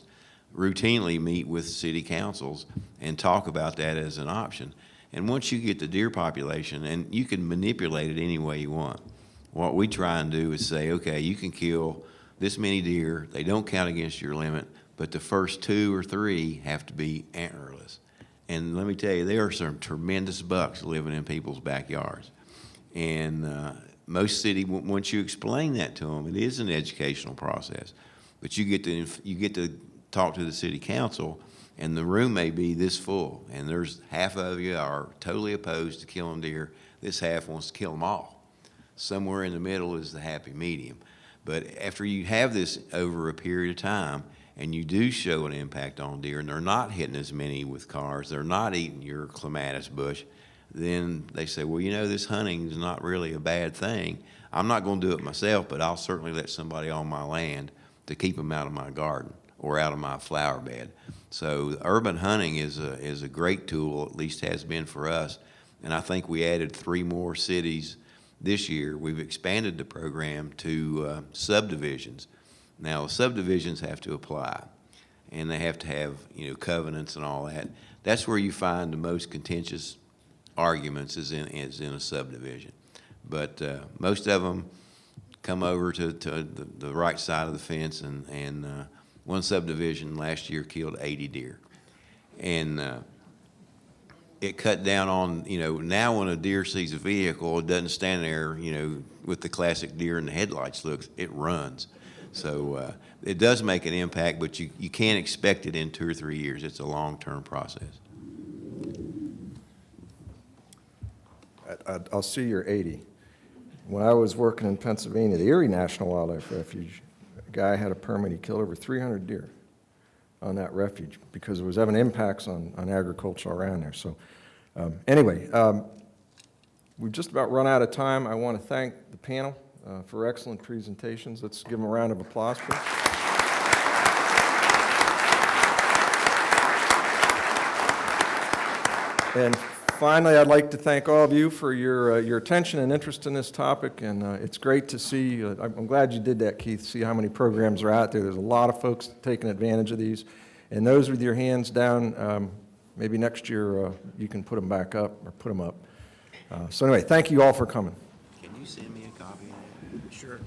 routinely meet with city councils and talk about that as an option. And once you get the deer population, and you can manipulate it any way you want, what we try and do is say, okay, you can kill this many deer. They don't count against your limit, but the first 2 or 3 have to be antlerless. And let me tell you, there are some tremendous bucks living in people's backyards. And most cities, once you explain that to them, it is an educational process. But you get to talk to the city council, and the room may be this full, and there's half of you are totally opposed to killing deer, this half wants to kill them all. Somewhere in the middle is the happy medium. But after you have this over a period of time, and you do show an impact on deer, and they're not hitting as many with cars, they're not eating your clematis bush, then they say, well, you know, this hunting is not really a bad thing. I'm not going to do it myself, but I'll certainly let somebody on my land to keep them out of my garden or out of my flower bed. So urban hunting is a great tool, at least has been for us. And I think we added 3 more cities this year. We've expanded the program to subdivisions. Now, subdivisions have to apply, and they have to have, you know, covenants and all that. That's where you find the most contentious arguments is in a subdivision. But most of them come over to the right side of the fence, and one subdivision last year killed 80 deer. And it cut down on, you know, now when a deer sees a vehicle, it doesn't stand there, you know, with the classic deer in the headlights looks, it runs. So it does make an impact, but you can't expect it in 2 or 3 years. It's a long-term process. I'll see you're 80. When I was working in Pennsylvania, the Erie National Wildlife Refuge, a guy had a permit, he killed over 300 deer on that refuge because it was having impacts on agriculture around there. So anyway, we've just about run out of time. I want to thank the panel for excellent presentations. Let's give them a round of applause, please. And finally, I'd like to thank all of you for your attention and interest in this topic, and it's great to see, I'm glad you did that, Keith, see how many programs are out there. There's a lot of folks taking advantage of these, and those with your hands down, maybe next year you can put them back up, or put them up. So anyway, thank you all for coming. Can you send me a copy of that? Sure.